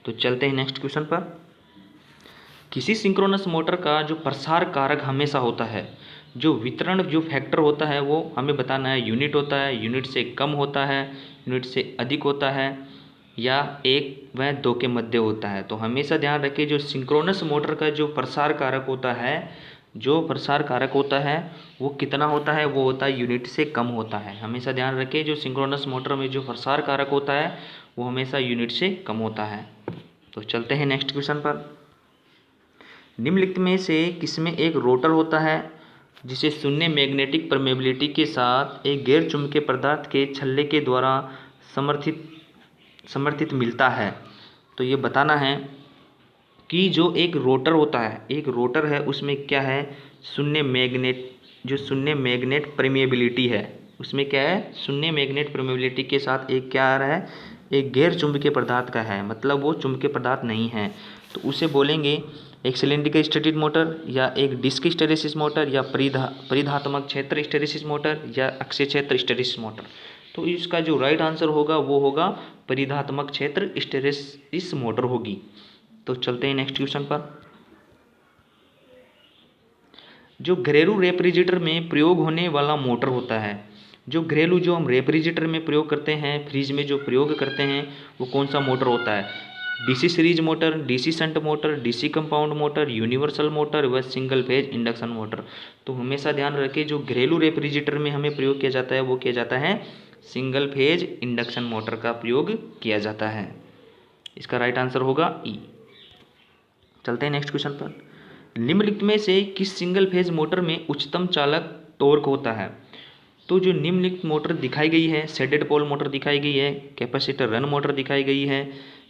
तो चलते हैं नेक्स्ट क्वेश्चन पर। किसी सिंक्रोनस मोटर का जो प्रसार कारक हमेशा होता है, जो वितरण जो फैक्टर होता है वो हमें बताना है, यूनिट होता है, यूनिट से कम होता है, यूनिट से अधिक होता है, या 1 व 2 के मध्य होता है। तो हमेशा ध्यान रखें, जो सिंक्रोनस मोटर का जो प्रसार कारक होता है, जो प्रसार कारक होता है वो कितना होता है, वो होता है यूनिट से कम होता है। हमेशा ध्यान रखें, जो सिंक्रोनस मोटर में जो प्रसार कारक होता है वो हमेशा यूनिट से कम होता है। तो चलते हैं नेक्स्ट क्वेश्चन पर। निम्नलिखित में से किसमें एक रोटर होता है जिसे शून्य मैग्नेटिक परमेबिलिटी के साथ एक गैर चुंबकीय पदार्थ के छल्ले के द्वारा समर्थित मिलता है। तो ये बताना है कि जो एक रोटर होता है, एक रोटर है, उसमें क्या है, शून्य मैग्नेट, जो शून्य मैग्नेट परमेबिलिटी है, उसमें क्या है, शून्य मैग्नेट परमेबिलिटी के साथ एक क्या आ रहा है, एक गैर चुंबकीय पदार्थ का है, मतलब वो चुंबकीय पदार्थ नहीं है। तो उसे बोलेंगे एक सिलेंड्रिकल स्टैटिक मोटर, या एक डिस्क हिस्टैरिसीस मोटर, या परिधात्मक क्षेत्र हिस्टैरिसीस मोटर, या अक्षीय क्षेत्र हिस्टैरिसीस मोटर। तो इसका जो राइट आंसर होगा वो होगा परिधात्मक क्षेत्र हिस्टैरिसीस मोटर होगी। तो चलते हैं नेक्स्ट क्वेश्चन पर। जो घरेलू रेफ्रिजरेटर में प्रयोग होने वाला मोटर होता है, जो घरेलू जो हम रेफ्रिजरेटर में प्रयोग करते हैं, फ्रिज में जो प्रयोग करते हैं, वो कौन सा मोटर होता है, DC series motor, DC shunt motor, DC compound motor, universal motor व सिंगल फेज इंडक्शन मोटर। तो हमेशा ध्यान रखें, जो घरेलू रेफ्रिजरेटर में हमें प्रयोग किया जाता है वो किया जाता है सिंगल फेज इंडक्शन मोटर का प्रयोग किया जाता है। इसका राइट आंसर होगा E। चलते हैं नेक्स्ट क्वेश्चन पर। निम्नलिखित में से किस सिंगल फेज मोटर में उच्चतम चालक टॉर्क होता है। तो जो निम्नलिखित मोटर दिखाई गई है, शेडेड पोल मोटर दिखाई गई है, कैपेसिटर रन मोटर दिखाई गई है,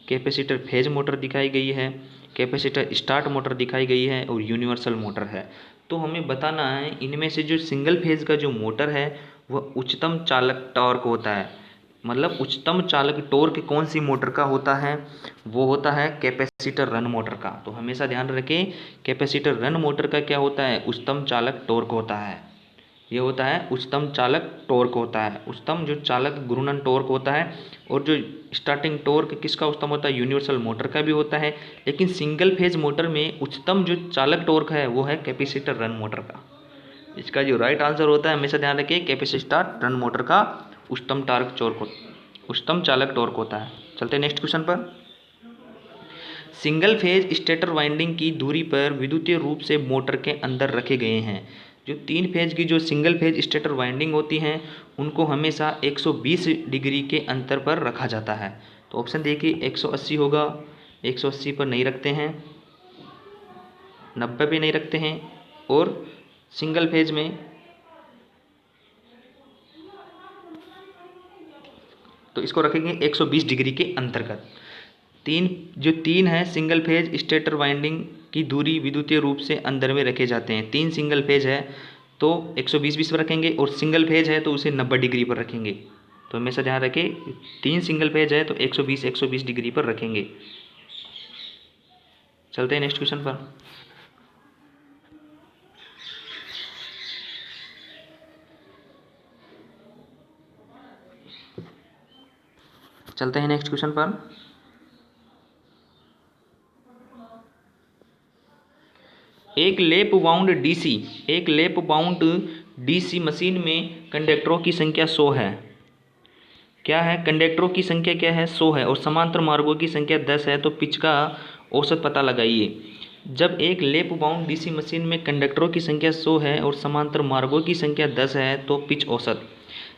कैपेसिटर फेज मोटर दिखाई गई है, कैपेसिटर स्टार्ट मोटर दिखाई गई है और यूनिवर्सल मोटर है। तो हमें बताना है इनमें से जो सिंगल फेज का जो मोटर है वह उच्चतम चालक टॉर्क होता है, मतलब उच्चतम चालक टॉर्क कौन सी मोटर का होता है, वो होता है कैपेसिटर रन मोटर का। तो हमेशा ध्यान रखें, कैपेसिटर रन मोटर का क्या होता है, उच्चतम चालक टॉर्क होता है, ये होता है उच्चतम चालक टॉर्क होता है, उच्चतम जो चालक घूर्णन टॉर्क होता है। और जो स्टार्टिंग टॉर्क किसका उच्चतम होता है, यूनिवर्सल मोटर का भी होता है, लेकिन सिंगल फेज मोटर में उच्चतम जो चालक टॉर्क है वो है कैपेसिटर रन मोटर का। इसका जो राइट आंसर होता है, हमेशा ध्यान रखिए, कैपेसिटर रन मोटर का उच्चतम चालक टॉर्क होता है। चलते हैं नेक्स्ट क्वेश्चन पर। सिंगल फेज स्टेटर वाइंडिंग की दूरी पर विद्युतीय रूप से मोटर के अंदर रखे गए हैं। जो 3 फेज की जो सिंगल फेज स्टेटर वाइंडिंग होती हैं उनको हमेशा 120 डिग्री के अंतर पर रखा जाता है। तो ऑप्शन देखिए, 180 होगा, 180 पर नहीं रखते हैं, 90 पे नहीं रखते हैं, और सिंगल फेज में तो इसको रखेंगे 120 डिग्री के अंतर्गत। तीन है सिंगल फेज स्टेटर वाइंडिंग की दूरी विद्युतीय रूप से अंदर में रखे जाते हैं। 3 सिंगल फेज है तो 120 पर रखेंगे, और सिंगल फेज है तो उसे 90 डिग्री पर रखेंगे। तो हमेशा ध्यान रखें, 3 सिंगल फेज है तो 120 डिग्री पर रखेंगे। चलते हैं नेक्स्ट क्वेश्चन पर। चलते हैं नेक्स्ट क्वेश्चन पर। एक लैप बाउंड डीसी मशीन में कंडक्टरों की संख्या 100 है। क्या है, कंडक्टरों की संख्या क्या है 100 है और समांतर मार्गों की संख्या 10 है, तो पिच का औसत पता लगाइए। जब एक लैप बाउंड डीसी मशीन में कंडक्टरों की संख्या 100 है और समांतर मार्गों की संख्या 10 है तो पिच औसत।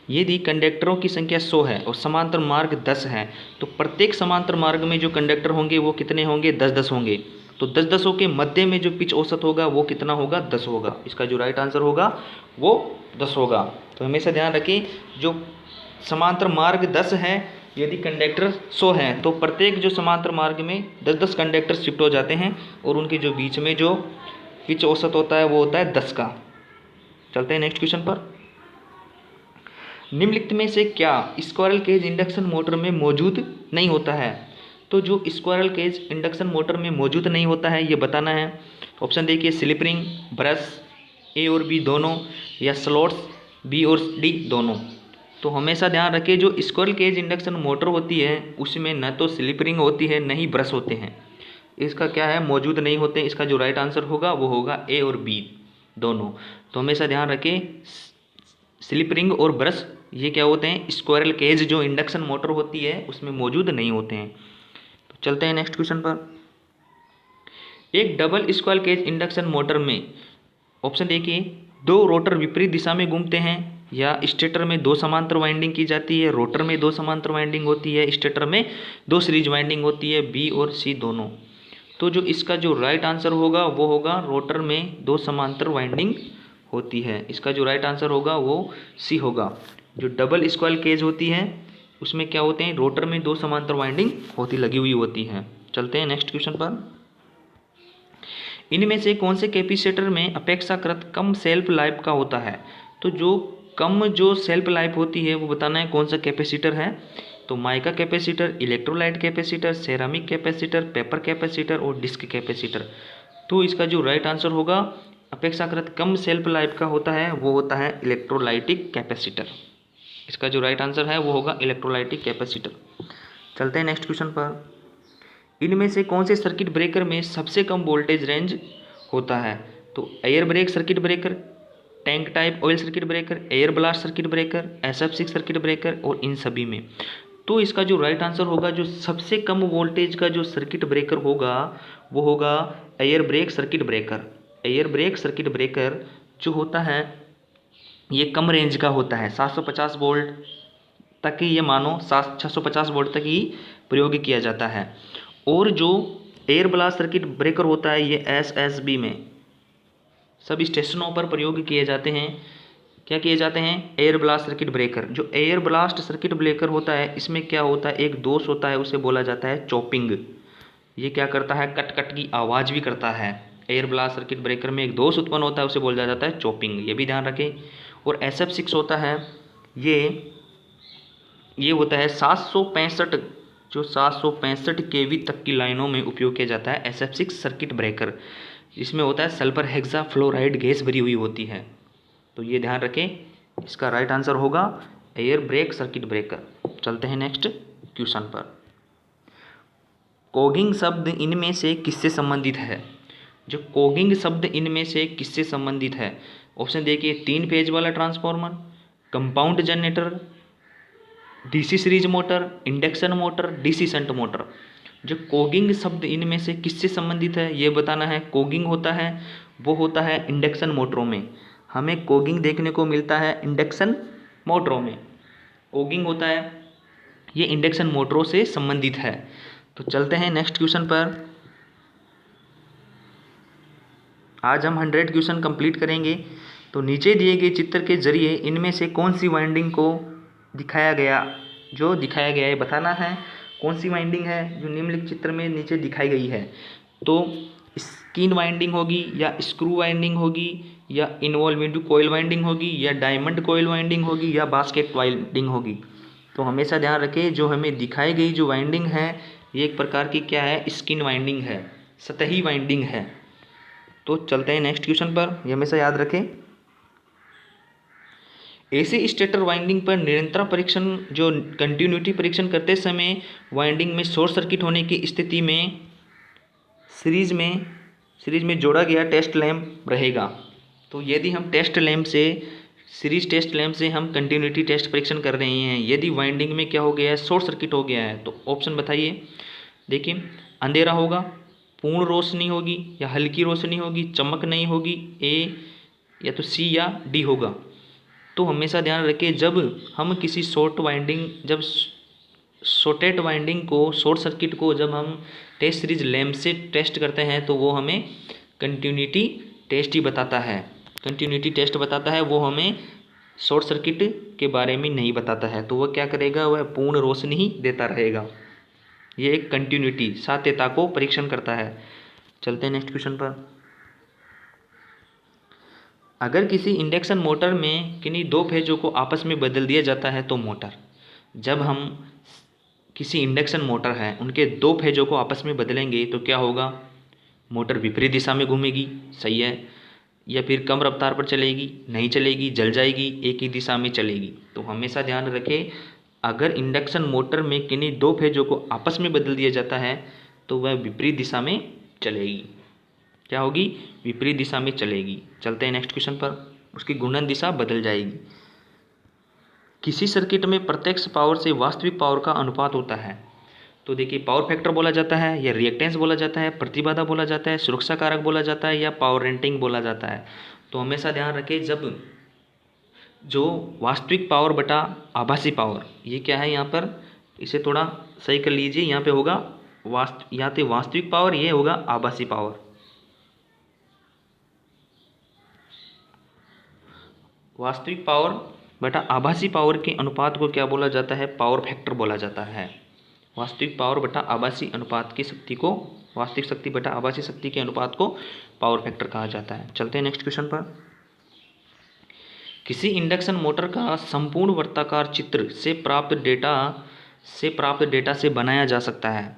यदि कंडक्टरों की संख्या 100 है और समांतर मार्ग 10 है तो प्रत्येक समांतर मार्ग में जो कंडक्टर होंगे वो कितने होंगे, 10-10 होंगे। तो 10-10 के मध्य में जो पिच औसत होगा वो कितना होगा, 10 होगा। इसका जो राइट आंसर होगा वो 10 होगा। तो हमेशा ध्यान रखें, जो समांतर मार्ग 10 है, यदि कंडक्टर 100 हैं तो प्रत्येक जो समांतर मार्ग में 10-10 कंडक्टर शिफ्ट हो जाते हैं और उनके जो बीच में जो पिच औसत होता है वो होता है 10 का। चलते हैं नेक्स्ट क्वेश्चन पर। निम्नलिखित में से क्या स्क्वायरल केज इंडक्शन मोटर में मौजूद नहीं होता है? तो जो स्क्वायरल केज इंडक्शन मोटर में मौजूद नहीं होता है ये बताना है। ऑप्शन देखिए, स्लिप रिंग, ब्रश, ए और बी दोनों, या स्लॉट्स बी और डी दोनों। तो हमेशा ध्यान रखिए, जो स्क्वायरल केज इंडक्शन मोटर होती है उसमें न तो स्लिप रिंग होती है न ही ब्रश होते हैं। इसका क्या है, मौजूद नहीं होते। इसका जो राइट आंसर होगा वो होगा ए और बी दोनों। तो हमेशा ध्यान रखें, स्लिप रिंग और ब्रश ये क्या होते हैं, स्क्वायरल केज जो इंडक्शन मोटर होती है उसमें मौजूद नहीं होते हैं। तो चलते हैं नेक्स्ट क्वेश्चन पर। एक double squirrel cage induction motor में ऑप्शन देखिए, 2 रोटर विपरीत दिशा में घूमते हैं, या स्टेटर में 2 समांतर वाइंडिंग की जाती है, रोटर में 2 समांतर वाइंडिंग होती है, स्टेटर में 2 सीरीज वाइंडिंग होती है, बी और सी दोनों। तो जो इसका जो राइट आंसर होगा वो होगा रोटर में 2 समांतर वाइंडिंग होती है। इसका जो राइट आंसर होगा वो सी होगा। जो डबल स्क्वायरल केज होती है उसमें क्या होते हैं, रोटर में 2 समांतर वाइंडिंग लगी हुई होती है। चलते हैं नेक्स्ट क्वेश्चन पर। इनमें से कौन से कैपेसिटर में अपेक्षाकृत कम सेल्फ लाइफ का होता है? तो जो कम जो सेल्फ लाइफ होती है वो बताना है कौन सा कैपेसिटर है। तो mica capacitor, electrolyte capacitor, ceramic capacitor, paper capacitor और डिस्क कैपेसिटर। तो इसका जो राइट आंसर होगा अपेक्षाकृत कम सेल्फ लाइफ का होता है वो होता है इलेक्ट्रोलाइटिक कैपेसिटर। इसका जो राइट आंसर है वो होगा इलेक्ट्रोलाइटिक कैपेसिटर। चलते हैं नेक्स्ट क्वेश्चन पर। इनमें से कौन से सर्किट ब्रेकर में सबसे कम वोल्टेज रेंज होता है? तो air brake circuit breaker, tank type oil circuit breaker, air blast circuit breaker, SF6 circuit breaker और इन सभी में। तो इसका जो राइट आंसर होगा, जो सबसे कम वोल्टेज का जो सर्किट ब्रेकर होगा वो होगा air brake circuit breaker. Air brake circuit breaker जो होता है ये कम रेंज का होता है, 750 वोल्ट तक ही, ये मानो 650 वोल्ट तक ही प्रयोग किया जाता है। और जो एयर ब्लास्ट सर्किट ब्रेकर होता है ये SSB में सब स्टेशनों पर प्रयोग किए जाते हैं। क्या किए जाते हैं, एयर ब्लास्ट सर्किट ब्रेकर। जो एयर ब्लास्ट सर्किट ब्रेकर होता है इसमें क्या होता है, एक दोष होता है उसे बोला जाता है चॉपिंग। ये क्या करता है, कट कट की आवाज़ भी करता है। एयर ब्लास्ट सर्किट ब्रेकर में एक दोष उत्पन्न होता है उसे बोला जाता है चॉपिंग, ये भी ध्यान रखें। और SF6 होता है ये होता है 765, जो 765 kV तक की लाइनों में उपयोग किया जाता है SF6 सर्किट ब्रेकर। इसमें होता है सल्फर हेक्सा फ्लोराइड गैस भरी हुई होती है। तो ये ध्यान रखें, इसका राइट आंसर होगा एयर ब्रेक सर्किट ब्रेकर। चलते हैं नेक्स्ट क्वेश्चन पर। कोगिंग शब्द इनमें से किससे संबंधित है? जो कोगिंग शब्द इनमें से किससे संबंधित है? ऑप्शन देखिए, 3 फेज वाला transformer, compound generator, DC series motor, induction motor, DC shunt motor. जो कोगिंग शब्द इनमें से किससे संबंधित है ये बताना है। कोगिंग होता है वो होता है इंडक्शन मोटरों में, हमें कोगिंग देखने को मिलता है इंडक्शन मोटरों में। कोगिंग होता है ये इंडक्शन मोटरों से संबंधित है। तो चलते हैं नेक्स्ट क्वेश्चन पर। आज हम 100 क्वेश्चन कंप्लीट करेंगे। तो नीचे दिए गए चित्र के जरिए इनमें से कौन सी वाइंडिंग को दिखाया गया है बताना है। कौन सी वाइंडिंग है जो निम्नलिखित चित्र में नीचे दिखाई गई है? तो स्किन वाइंडिंग होगी, या स्क्रू वाइंडिंग होगी, या इन्वॉल्व कॉइल वाइंडिंग होगी, या डायमंड कॉइल वाइंडिंग होगी, या बास्केट वाइंडिंग होगी। तो हमेशा ध्यान रखें, जो हमें दिखाई गई जो वाइंडिंग है ये एक प्रकार की क्या है, स्किन वाइंडिंग है, सतही वाइंडिंग है। तो चलते हैं नेक्स्ट क्वेश्चन पर, ये हमेशा याद रखें। ऐसे स्टेटर वाइंडिंग पर निरंतर परीक्षण, जो कंटिन्यूटी परीक्षण करते समय वाइंडिंग में शॉर्ट सर्किट होने की स्थिति में सीरीज में जोड़ा गया टेस्ट लैंप रहेगा। तो यदि हम टेस्ट लैंप से सीरीज टेस्ट लैंप से हम कंटिन्यूटी टेस्ट परीक्षण कर रहे हैं। यदि वाइंडिंग में क्या हो गया है, शॉर्ट सर्किट हो गया है, तो ऑप्शन बताइए। देखिए, अंधेरा होगा, पूर्ण रोशनी होगी या हल्की रोशनी होगी, चमक नहीं होगी, ए या तो सी या डी होगा। तो हमेशा ध्यान रखें, जब हम किसी शॉर्टेड वाइंडिंग को, शॉर्ट सर्किट को जब हम टेस्ट सीरीज लैंप से टेस्ट करते हैं तो वो हमें कंटिन्यूटी टेस्ट ही बताता है। कंटिन्यूटी टेस्ट बताता है, वो हमें शॉर्ट सर्किट के बारे में नहीं बताता है। तो वह क्या करेगा, वह पूर्ण रोशनी ही देता रहेगा। ये एक कंटिन्यूटी, सात्यता को परीक्षण करता है। चलते हैं नेक्स्ट क्वेश्चन पर। अगर किसी इंडक्शन मोटर में किन्हीं दो फेजों को आपस में बदल दिया जाता है तो मोटर, जब हम किसी इंडक्शन मोटर है उनके दो फेजों को आपस में बदलेंगे तो क्या होगा, मोटर विपरीत दिशा में घूमेगी, सही है, या फिर कम रफ्तार पर चलेगी, नहीं चलेगी, जल जाएगी, एक ही दिशा में चलेगी। तो हमेशा ध्यान रखें, अगर इंडक्शन मोटर में किन्हीं दो फेजों को आपस में बदल दिया जाता है तो वह विपरीत दिशा में चलेगी। क्या होगी, विपरीत दिशा में चलेगी। चलते हैं नेक्स्ट क्वेश्चन पर। उसकी घूर्णन दिशा बदल जाएगी। किसी सर्किट में प्रत्यक्ष पावर से वास्तविक पावर का अनुपात होता है। तो देखिए, पावर फैक्टर बोला जाता है या रिएक्टेंस बोला जाता है, प्रतिबाधा बोला जाता है, सुरक्षा कारक बोला जाता है या पावर रेटिंग बोला जाता है। तो हमेशा ध्यान रखें, जब जो वास्तविक पावर बटा आभासी पावर, ये क्या है यहाँ पर, इसे थोड़ा सही कर लीजिए। यहाँ पे होगा यहाँ पे वास्तविक पावर, ये होगा आभासी पावर। वास्तविक पावर बटा आभासी पावर के अनुपात को क्या बोला जाता है, पावर फैक्टर बोला जाता है। वास्तविक पावर बटा आभासी अनुपात की शक्ति को, वास्तविक शक्ति बटा आभासी शक्ति के अनुपात को पावर फैक्टर कहा जाता है। चलते हैं नेक्स्ट क्वेश्चन पर। किसी इंडक्शन मोटर का संपूर्ण वृत्ताकार चित्र से प्राप्त डेटा से बनाया जा सकता है।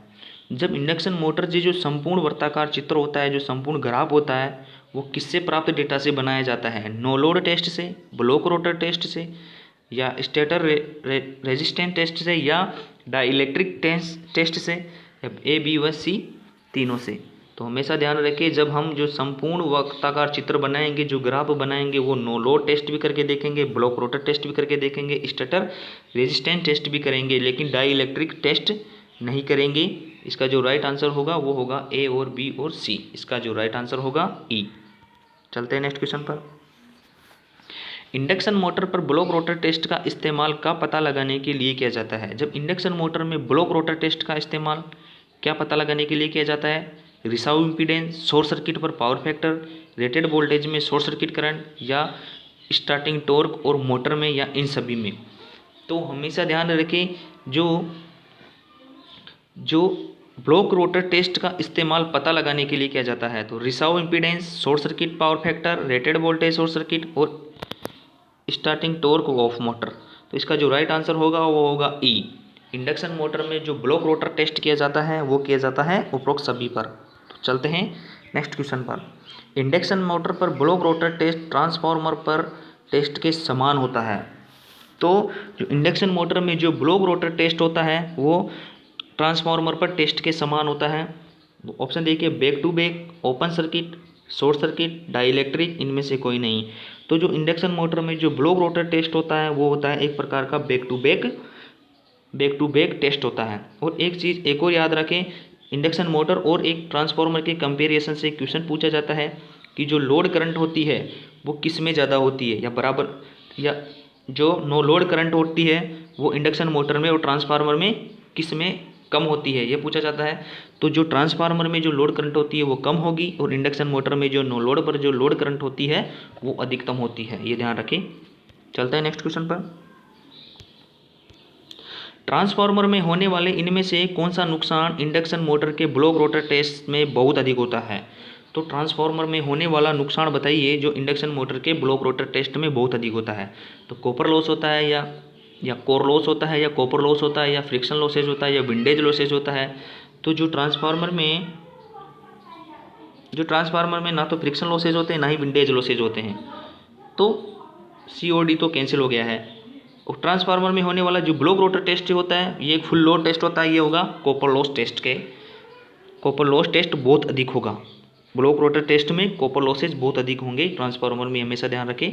जब इंडक्शन मोटर जो संपूर्ण वृत्ताकार चित्र होता है, जो संपूर्ण ग्राफ होता है, वो किससे प्राप्त डेटा से बनाया जाता है, नो लोड टेस्ट से, ब्लॉक रोटर टेस्ट से, या स्टेटर रेजिस्टेंस टेस्ट से, या डाइलेक्ट्रिक टेस्ट से, ए बी व सी तीनों से। तो हमेशा ध्यान रखें, जब हम जो संपूर्ण वृत्ताकार चित्र बनाएंगे, जो ग्राफ बनाएंगे, वो नो लोड टेस्ट भी करके देखेंगे, ब्लॉक रोटर टेस्ट भी करके देखेंगे, स्टेटर रेजिस्टेंस टेस्ट भी करेंगे, लेकिन डाइलेक्ट्रिक टेस्ट नहीं करेंगे। इसका जो राइट आंसर होगा वो होगा ए और बी और सी। इसका जो राइट आंसर होगा ई। चलते हैं नेक्स्ट क्वेश्चन पर। इंडक्शन मोटर पर ब्लॉक रोटर टेस्ट का इस्तेमाल का पता लगाने के लिए किया जाता है। जब इंडक्शन मोटर में ब्लॉक रोटर टेस्ट का इस्तेमाल क्या पता लगाने के लिए किया जाता है, रिसाव इम्पीडेंस, शॉर्ट सर्किट पर पावर फैक्टर, रेटेड वोल्टेज में शॉर्ट सर्किट करंट, या स्टार्टिंग टॉर्क और मोटर में, या इन सभी में। तो हमेशा ध्यान रखें, जो ब्लॉक रोटर टेस्ट का इस्तेमाल पता लगाने के लिए किया जाता है, तो रिसाव impedance, short circuit power factor, rated voltage short circuit और स्टार्टिंग टॉर्क ऑफ मोटर। तो इसका जो राइट आंसर होगा वो होगा ई। इंडक्शन मोटर में जो ब्लॉक रोटर टेस्ट किया जाता है वो किया जाता है उपरोक्त सभी पर। तो चलते हैं नेक्स्ट क्वेश्चन पर। इंडक्शन मोटर पर ब्लॉक रोटर टेस्ट ट्रांसफार्मर पर टेस्ट के समान होता है। तो जो इंडक्शन मोटर में जो ब्लॉक रोटर टेस्ट होता है वो ट्रांसफार्मर पर टेस्ट के समान होता है। ऑप्शन देखिए, back to back, open circuit, short circuit, dielectric, इनमें से कोई नहीं। तो जो इंडक्शन मोटर में जो ब्लॉक रोटर टेस्ट होता है वो होता है एक प्रकार का बैक टू बैक टेस्ट होता है। और एक चीज़ एक और याद रखें, इंडक्शन मोटर और एक ट्रांसफार्मर के कंपेरिजन से क्वेश्चन पूछा जाता है कि जो लोड करंट होती है वो किस में ज़्यादा होती है, या बराबर, या जो नो लोड करंट होती है वो इंडक्शन मोटर में और ट्रांसफार्मर में किस में कम होती है, ये पूछा जाता है। तो जो ट्रांसफार्मर में जो लोड करंट होती है वो कम होगी, और इंडक्शन मोटर में जो नो लोड पर जो लोड करंट होती है वो अधिकतम होती है, ये ध्यान रखें। चलते हैं नेक्स्ट क्वेश्चन पर। ट्रांसफार्मर में होने वाले इनमें से कौन सा नुकसान इंडक्शन मोटर के ब्लॉक रोटर टेस्ट में बहुत अधिक होता है। तो ट्रांसफार्मर में होने वाला नुकसान बताइए जो इंडक्शन मोटर के ब्लॉक रोटर टेस्ट में बहुत अधिक होता है। तो कॉपर लॉस होता है, या कोर लॉस होता है, या कॉपर लॉस होता है, या फ्रिक्शन लॉसेज होता है, या विंडेज लॉसेज होता है। तो जो ट्रांसफार्मर में ना तो फ्रिक्शन लॉसेज होते हैं ना ही विंडेज लॉसेज होते हैं, तो COD तो कैंसिल हो गया है। और ट्रांसफार्मर में होने वाला जो ब्लॉक रोटर टेस्ट होता है ये एक फुल लोड टेस्ट होता है, ये होगा कॉपर लॉस टेस्ट बहुत अधिक होगा। ब्लॉक रोटर टेस्ट में कॉपर लॉसेज बहुत अधिक होंगे ट्रांसफार्मर में, हमेशा ध्यान रखें।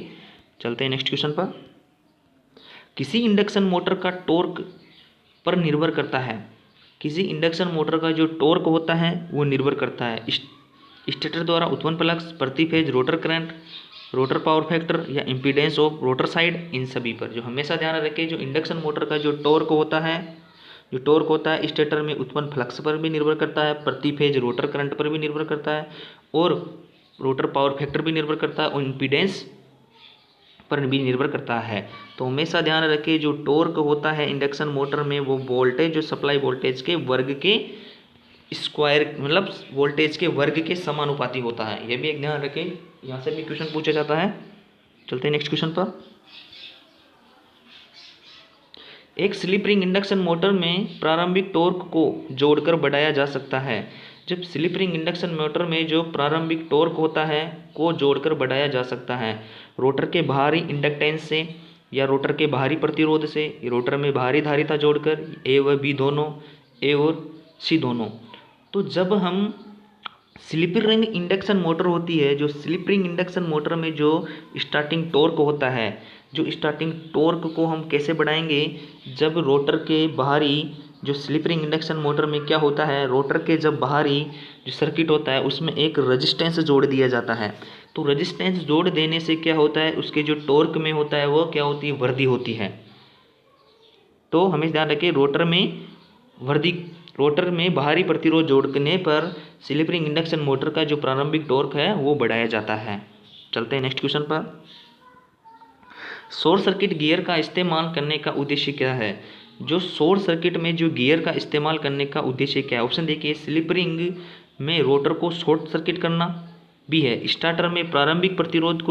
चलते हैं नेक्स्ट क्वेश्चन पर। किसी इंडक्शन मोटर का टॉर्क पर निर्भर करता है। किसी इंडक्शन मोटर का जो टॉर्क होता है वो निर्भर करता है स्टेटर द्वारा उत्पन्न फ्लक्स, प्रति phase rotor current, rotor power factor या इम्पीडेंस ऑफ रोटर साइड, इन सभी पर। जो हमेशा ध्यान रखें, जो इंडक्शन मोटर का जो टॉर्क होता है स्टेटर में उत्पन्न फ्लक्स पर भी निर्भर करता है, प्रति फेज रोटर करंट पर भी निर्भर करता है और रोटर पावर फैक्टर भी निर्भर करता है और इम्पीडेंस पर भी निर्भर करता है। तो हमेशा ध्यान रखें, जो टॉर्क होता है इंडक्शन मोटर में वो वोल्टेज, जो सप्लाई वोल्टेज के वर्ग के स्क्वायर, मतलब वोल्टेज के वर्ग के समानुपाती होता है। यह भी एक ध्यान रखें, यहाँ से भी क्वेश्चन पूछा जाता है। चलते हैं नेक्स्ट क्वेश्चन पर। एक स्लिप रिंग इंडक्शन मोटर में प्रारंभिक टॉर्क को जोड़कर बढ़ाया जा सकता है। जब स्लिप रिंग इंडक्शन मोटर में जो प्रारंभिक टॉर्क होता है को जोड़कर बढ़ाया जा सकता है रोटर के बाहरी इंडक्टेंस से या रोटर के बाहरी प्रतिरोध से, रोटर में बाहरी धारिता जोड़कर, ए व बी दोनों, ए और सी दोनों। तो जब हम स्लिप रिंग इंडक्शन मोटर होती है, जो स्लिप रिंग इंडक्शन मोटर में जो स्टार्टिंग टॉर्क होता है, जो स्टार्टिंग टॉर्क को हम कैसे बढ़ाएंगे, जब रोटर के बाहरी, जो स्लिप रिंग इंडक्शन मोटर में क्या होता है, रोटर के जब बाहरी जो सर्किट होता है उसमें एक रेजिस्टेंस जोड़ दिया जाता है। तो रेजिस्टेंस जोड़ देने से क्या होता है, उसके जो टॉर्क में होता है वो क्या होती है, वृद्धि होती है। तो हमें ध्यान रखें, रोटर में बाहरी प्रतिरोध जोड़ने पर स्लिप रिंग इंडक्शन मोटर का जो प्रारंभिक टॉर्क है वो बढ़ाया जाता है। चलते हैं नेक्स्ट क्वेश्चन पर। शॉर्ट सर्किट गियर का इस्तेमाल करने का उद्देश्य क्या है। जो शॉर्ट सर्किट में जो गियर का इस्तेमाल करने का उद्देश्य क्या है। ऑप्शन देखिए, स्लिप रिंग में रोटर को शॉर्ट सर्किट करना, बी है स्टार्टर में प्रारंभिक प्रतिरोध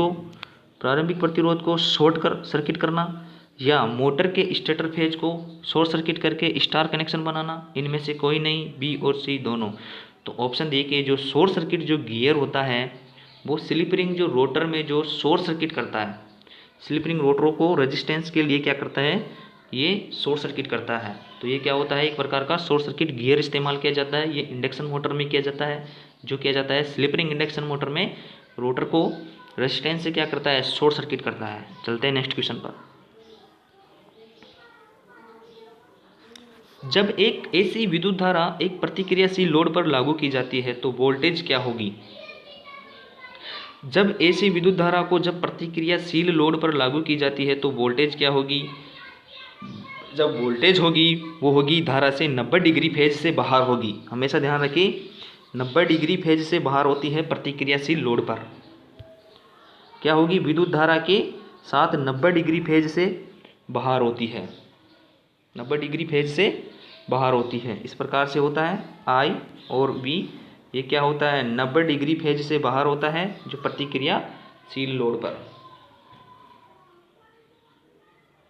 को शॉर्ट सर्किट करना, या मोटर के स्टेटर फेज को शॉर्ट सर्किट करके स्टार कनेक्शन बनाना। इनमें से कोई नहीं, बी और सी दोनों। तो ऑप्शन देखिए, जो शॉर्ट सर्किट जो गियर होता है वो स्लिप रिंग जो रोटर में जो शॉर्ट सर्किट करता है, स्लिप रिंग रोटरों को रेजिस्टेंस के लिए क्या करता है, ये शॉर्ट सर्किट करता है। तो ये क्या होता है, एक प्रकार का शॉर्ट सर्किट गियर इस्तेमाल किया जाता है। ये इंडक्शन मोटर में किया जाता है। जो किया जाता है स्लिप रिंग इंडक्शन मोटर में रोटर को रेजिस्टेंस से क्या करता है, शॉर्ट सर्किट करता है। चलते हैं नेक्स्ट क्वेश्चन पर। जब एक ऐसी विद्युत धारा एक प्रतिक्रियाशील लोड पर लागू की जाती है तो वोल्टेज क्या होगी। जब ऐसी विद्युत धारा को जब प्रतिक्रियाशील लोड पर लागू की जाती है तो वोल्टेज क्या होगी। जब वोल्टेज होगी वो होगी धारा से 90 डिग्री फेज से बाहर होगी। हमेशा ध्यान रखिए, 90 डिग्री फेज से बाहर होती है प्रतिक्रियाशील लोड पर। क्या होगी, विद्युत धारा के साथ 90 डिग्री फेज से बाहर होती है, 90 डिग्री फेज से बाहर होती है। इस प्रकार से होता है आई और वी। ये क्या होता है, 90 डिग्री फेज से बाहर होता है जो प्रतिक्रियाशील लोड पर।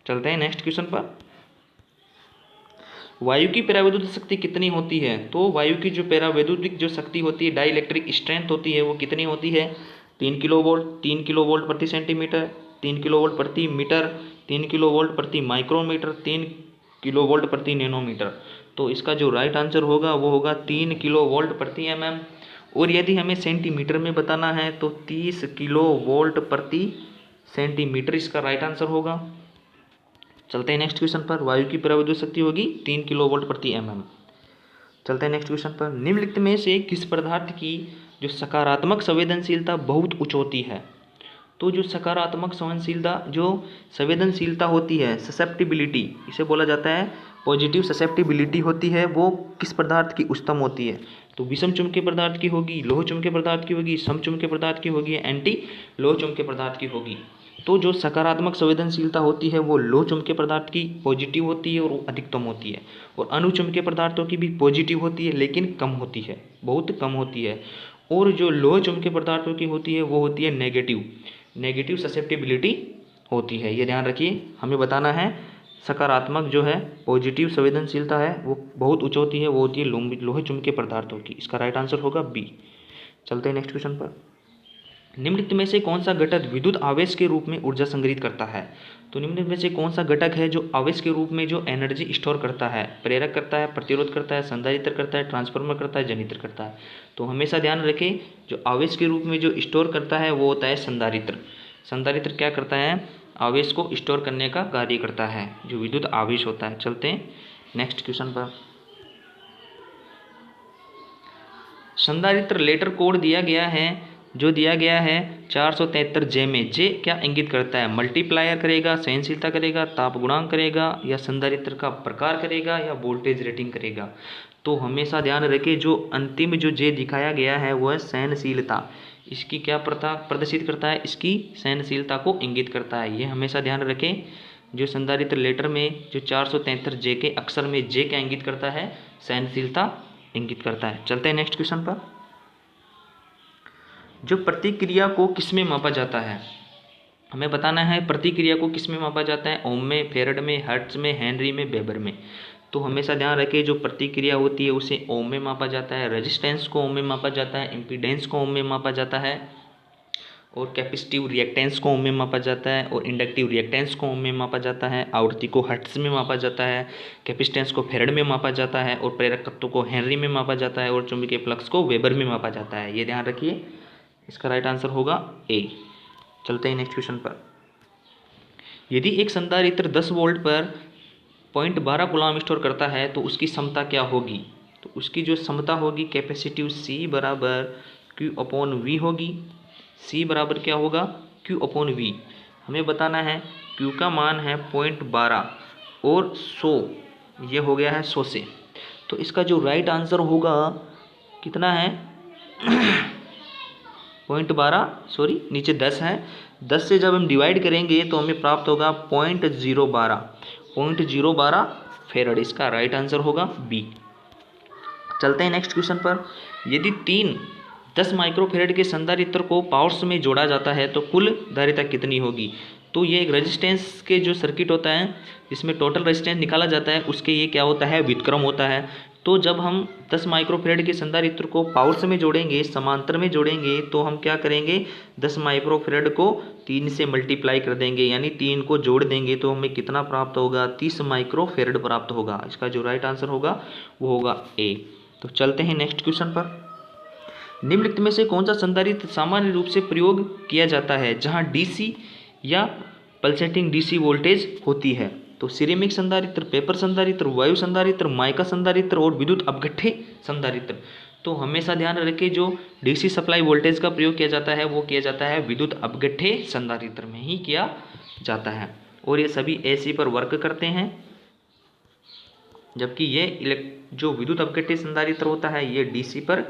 चलते हैं नेक्स्ट क्वेश्चन पर। वायु की परावैद्युतिक शक्ति कितनी होती है। तो वायु की जो परावैद्युतिक जो शक्ति होती है, डाई इलेक्ट्रिक स्ट्रेंथ होती है, वो कितनी होती है, 3 किलोवोल्ट, 3 किलोवोल्ट प्रति सेंटीमीटर, 3 किलोवोल्ट प्रति मीटर, 3 किलोवोल्ट प्रति माइक्रोमीटर, 3 किलोवोल्ट प्रति नैनोमीटर। तो इसका जो राइट आंसर होगा वो होगा 3 किलोवोल्ट प्रति एमएम। और यदि हमें सेंटीमीटर में बताना है तो 30 किलोवोल्ट प्रति सेंटीमीटर इसका राइट आंसर होगा। चलते हैं नेक्स्ट क्वेश्चन पर। वायु की परावैद्युतिक शक्ति होगी 3 किलोवोल्ट प्रति एमएम। चलते हैं नेक्स्ट क्वेश्चन पर। निम्नलिखित में से किस पदार्थ की जो सकारात्मक संवेदनशीलता बहुत उच्च होती है। तो जो सकारात्मक संवेदनशीलता होती है, ससेप्टिबिलिटी इसे बोला जाता है, पॉजिटिव ससेप्टिबिलिटी होती है, वो किस पदार्थ की उच्चतम होती है। तो विषम चुंबकीय पदार्थ की होगी, लोह चुंबकीय पदार्थ की होगी, समचुंबकीय पदार्थ की होगी, एंटी लोह चुंबकीय पदार्थ की होगी। तो जो सकारात्मक संवेदनशीलता होती है वो लोह चुंबकीय पदार्थ की पॉजिटिव होती है और वो अधिकतम होती है। और अणुचुंबकीय पदार्थों की भी पॉजिटिव होती है लेकिन कम होती है, बहुत कम होती है। और जो लोह चुंबकीय पदार्थों की होती है वो होती है नेगेटिव ससेप्टिबिलिटी होती है। ये ध्यान रखिए, हमें बताना है सकारात्मक जो है पॉजिटिव संवेदनशीलता है वो बहुत उच्च होती है, वो होती है लोह चुंबकीय पदार्थों की। इसका राइट आंसर होगा बी। चलते हैं नेक्स्ट क्वेश्चन पर। निम्नलिखित में से कौन सा घटक विद्युत आवेश के रूप में ऊर्जा संग्रहित करता है। तो निम्नलिखित में से कौन सा घटक है जो आवेश के रूप में जो एनर्जी स्टोर करता है, प्रेरक करता है, प्रतिरोध करता है, संधारित्र करता है, ट्रांसफार्मर करता है, जनित्र करता है। तो हमेशा ध्यान रखें, जो आवेश के रूप में जो स्टोर करता है वो होता है संधारित्र। संधारित्र क्या करता है, आवेश को स्टोर करने का कार्य करता है, जो विद्युत आवेश होता है। चलते हैं नेक्स्ट क्वेश्चन पर। संधारित्र लेटर कोड दिया गया है, जो दिया गया है 473J में। जे क्या इंगित करता है, मल्टीप्लायर करेगा, सहनशीलता करेगा, ताप गुणांक करेगा, या संधारित्र का प्रकार करेगा, या वोल्टेज रेटिंग करेगा। तो हमेशा ध्यान रखें जो अंतिम जो जे दिखाया गया है वह सहनशीलता, इसकी क्या प्रदर्शित करता है, इसकी सहनशीलता को इंगित करता है। ये हमेशा ध्यान रखें। जो संधारित्र लेटर में जो 473J के अक्षर में जे क्या इंगित करता है, सहनशीलता इंगित करता है। चलते हैं नेक्स्ट क्वेश्चन पर। जो प्रतिक्रिया को किस में मापा जाता है, हमें बताना है प्रतिक्रिया को किस में मापा जाता है, ओम में, फेरड में, हर्ट्ज में, हेनरी में, वेबर में। तो हमेशा ध्यान रखें जो प्रतिक्रिया होती है उसे ओम में मापा जाता है, रेजिस्टेंस को ओम में मापा जाता है, इम्पीडेंस को ओम में मापा जाता है, और कैपेसिटिव रिएक्टेंस को ओम में मापा जाता है, और इंडक्टिव रिएक्टेंस को ओम में मापा जाता है, आवृत्ति को हर्ट्ज में मापा जाता है, कैपेसिटेंस को फेरड में मापा जाता है, और प्रेरकत्व को हेनरी में मापा जाता है, और चुंबकीय फ्लक्स को वेबर में मापा जाता है। ये ध्यान रखिए, इसका राइट आंसर होगा ए। चलते हैं नेक्स्ट क्वेश्चन पर। यदि एक संधारित्र 10 वोल्ट पर 0.12 कूलम स्टोर करता है तो उसकी क्षमता क्या होगी। तो उसकी जो क्षमता होगी कैपेसिटिव C बराबर Q/V होगी। C बराबर क्या होगा, Q/V। हमें बताना है Q का मान है 0.12 और 100, ये हो गया है 100 से। तो इसका जो राइट आंसर होगा कितना है 0.12, सॉरी नीचे 10 है, 10 से जब हम डिवाइड करेंगे तो हमें प्राप्त होगा 0.012 फेरड। इसका राइट आंसर होगा बी। चलते हैं नेक्स्ट क्वेश्चन पर। यदि 10 माइक्रोफेरड के संधारित्र को पावर्स में जोड़ा जाता है तो कुल धारिता कितनी होगी। तो ये एक रेजिस्टेंस के जो सर्किट होता है जिसमें टोटल रेजिस्टेंस निकाला जाता है, उसके ये क्या होता है, व्युत्क्रम होता है। तो जब हम 10 माइक्रोफेरड के संधारित्र को पावर्स में जोड़ेंगे, समांतर में जोड़ेंगे, तो हम क्या करेंगे 10 माइक्रोफेरड को 3 से मल्टीप्लाई कर देंगे, यानी 3 को जोड़ देंगे तो हमें कितना प्राप्त होगा, 30 माइक्रोफेरड प्राप्त होगा। इसका जो राइट आंसर होगा वो होगा ए। तो चलते हैं नेक्स्ट क्वेश्चन पर। निम्नलिखित में से कौन सा संधारित्र सामान्य रूप से प्रयोग किया जाता है जहां डीसी या पल्सेटिंग डीसी वोल्टेज होती है। तो सिरेमिक संधारित्र, पेपर संधारित्र, वायु संधारित्र, माइका संधारित्र और विद्युत अपघट्य संधारित्र। तो हमेशा ध्यान रखें जो डीसी सप्लाई वोल्टेज का प्रयोग किया जाता है वो किया जाता है विद्युत अपघट्य संधारित्र में ही किया जाता है, और ये सभी एसी पर वर्क करते हैं, जबकि ये जो विद्युत अपघट्य संधारित्र होता है ये डीसी पर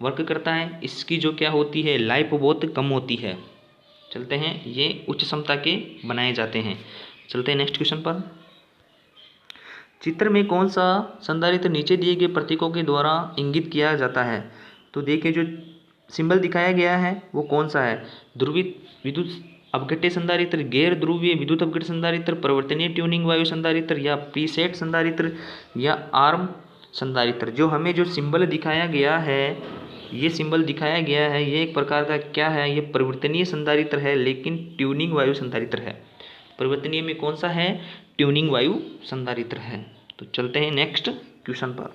वर्क करता है। इसकी जो क्या होती है, लाइफ बहुत कम होती है। चलते हैं, ये उच्च क्षमता के बनाए जाते हैं। चलते हैं नेक्स्ट क्वेश्चन पर। चित्र में कौन सा संधारित्र नीचे दिए गए प्रतीकों के द्वारा इंगित किया जाता है। तो देखिए जो सिंबल दिखाया गया है वो कौन सा है, ध्रुवित विद्युत अपघट्य संधारित्र, गैर ध्रुवीय विद्युत अपघट्य संधारित्र, परिवर्तनीय ट्यूनिंग वायु संधारित्र, या प्रीसेट संधारित्र, या आर्म संधारित्र। जो हमें जो सिंबल दिखाया गया है, ये सिंबल दिखाया गया है, ये एक प्रकार का क्या है, ये परिवर्तनीय संधारित्र है, लेकिन ट्यूनिंग वायु संधारित्र है। परिवर्तनीय में कौन सा है, ट्यूनिंग वायु संधारित्र है। तो चलते हैं नेक्स्ट क्वेश्चन पर।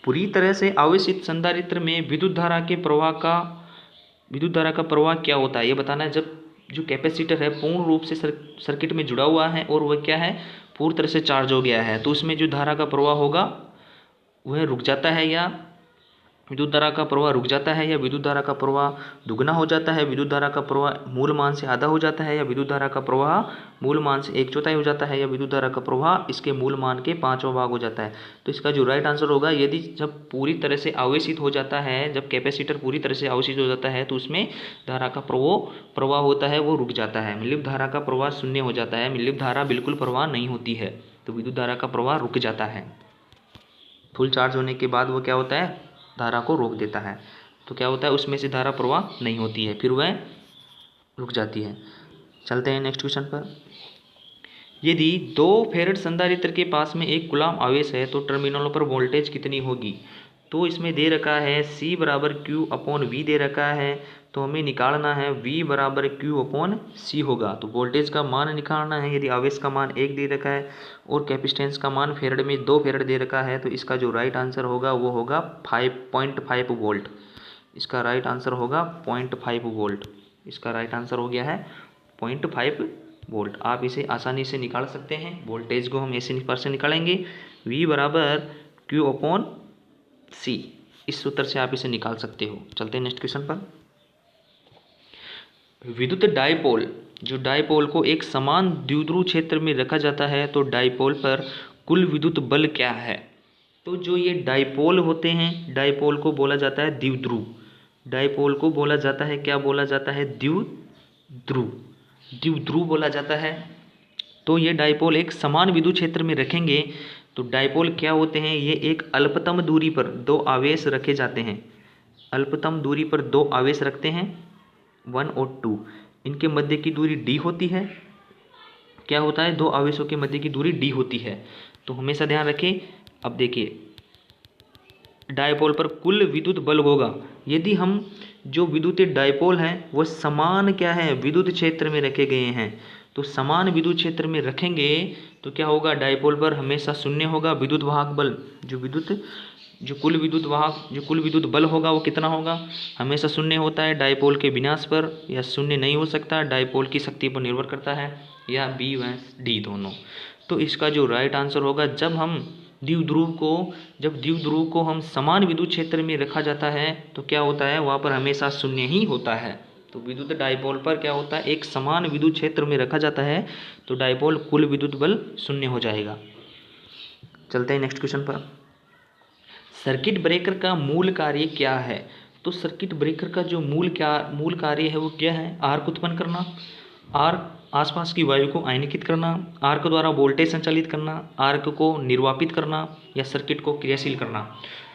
पूरी तरह से आवेशित संधारित्र में विद्युत धारा का प्रवाह क्या होता है, ये बताना है। जब जो कैपेसिटर है पूर्ण रूप से सर्किट में जुड़ा हुआ है और वह क्या है, पूरी तरह से चार्ज हो गया है, तो उसमें जो धारा का प्रवाह होगा वह रुक जाता है, या विद्युत धारा का प्रवाह रुक जाता है, या विद्युत धारा का प्रवाह दुगना हो जाता है, विद्युत धारा का प्रवाह मूल मान से आधा हो जाता है, या विद्युत धारा का प्रवाह मूल मान से 1/4 हो जाता है, या विद्युत धारा का प्रवाह इसके मूल मान के 5वां भाग हो जाता है। तो इसका जो राइट आंसर होगा, यदि जब पूरी तरह से आवेशित हो जाता है, जब कैपेसिटर पूरी तरह से आवेशित हो जाता है तो उसमें धारा का प्रवाह होता है वो रुक जाता है, मतलब धारा का प्रवाह शून्य हो जाता है, मतलब धारा बिल्कुल प्रवाह नहीं होती है, तो विद्युत धारा का प्रवाह रुक जाता है। फुल चार्ज होने के बाद वो क्या होता है, धारा को रोक देता है, तो क्या होता है उसमें से धारा प्रवाह नहीं होती है, फिर वह रुक जाती है। चलते हैं नेक्स्ट क्वेश्चन पर। यदि 2 फेरड संधारित्र के पास में 1 कूलम आवेश है तो टर्मिनलों पर वोल्टेज कितनी होगी। तो इसमें दे रखा है C बराबर Q/V दे रखा है, तो हमें निकालना है V बराबर Q/C होगा। तो वोल्टेज का मान निकालना है। यदि आवेश का मान 1 दे रखा है और कैपेसिटेंस का मान फेरड में 2 फेरड दे रखा है, तो इसका जो राइट आंसर होगा वो होगा 5.5 वोल्ट। इसका राइट आंसर होगा 0.5 वोल्ट। इसका राइट आंसर हो गया है 0.5 वोल्ट। आप इसे आसानी से निकाल सकते हैं। वोल्टेज को हम ऐसे पर से निकालेंगे, V बराबर Q/C। इस सूत्र से आप इसे निकाल सकते हो। चलते हैं नेक्स्ट क्वेश्चन पर। विद्युत डायपोल, जो डायपोल को एक समान द्विध्रुव क्षेत्र में रखा जाता है, तो डायपोल पर कुल विद्युत बल क्या है? तो जो ये डायपोल होते हैं, डायपोल को बोला जाता है द्विध्रुव। डायपोल को बोला जाता है, क्या बोला जाता है? द्विध्रुव। द्विध्रुव बोला जाता है। तो ये डायपोल एक समान विद्युत क्षेत्र में रखेंगे तो डायपोल क्या होते हैं? ये एक अल्पतम दूरी पर दो आवेश रखे जाते हैं। अल्पतम दूरी पर दो आवेश रखते हैं, 1 और 2। इनके मध्य की दूरी d होती है। क्या होता है? दो आवेशों के मध्य की दूरी d होती है। तो हमेशा ध्यान रखें। अब देखिए, डायपोल पर कुल विद्युत बल होगा, यदि हम जो विद्युत डायपोल हैं वह समान क्या है? विद्युत क्षेत्र में रखे गए हैं। तो समान विद्युत क्षेत्र में रखेंगे तो क्या होगा? डायपोल पर हमेशा शून्य होगा विद्युत वाहक बल। जो कुल विद्युत बल होगा वो कितना होगा? हमेशा शून्य होता है डायपोल के विनाश पर, या शून्य नहीं हो सकता, डायपोल की शक्ति पर निर्भर करता है, या B व D दोनों। तो इसका जो राइट आंसर होगा, जब द्विध्रुव को हम समान विद्युत क्षेत्र में रखा जाता है तो क्या होता है? वहाँ पर हमेशा शून्य ही होता है। तो विद्युत डायपोल पर क्या होता है? एक समान विद्युत क्षेत्र में रखा जाता है तो डायपोल कुल विद्युत बल शून्य हो जाएगा। चलते हैं नेक्स्ट क्वेश्चन पर। सर्किट ब्रेकर का मूल कार्य क्या है? तो सर्किट ब्रेकर का जो मूल कार्य है वो क्या है? आर्क उत्पन्न करना, आर्क आसपास की वायु को आयनिकित करना, आर्क द्वारा वोल्टेज संचालित करना, आर्क को निर्वापित करना, या सर्किट को क्रियाशील करना।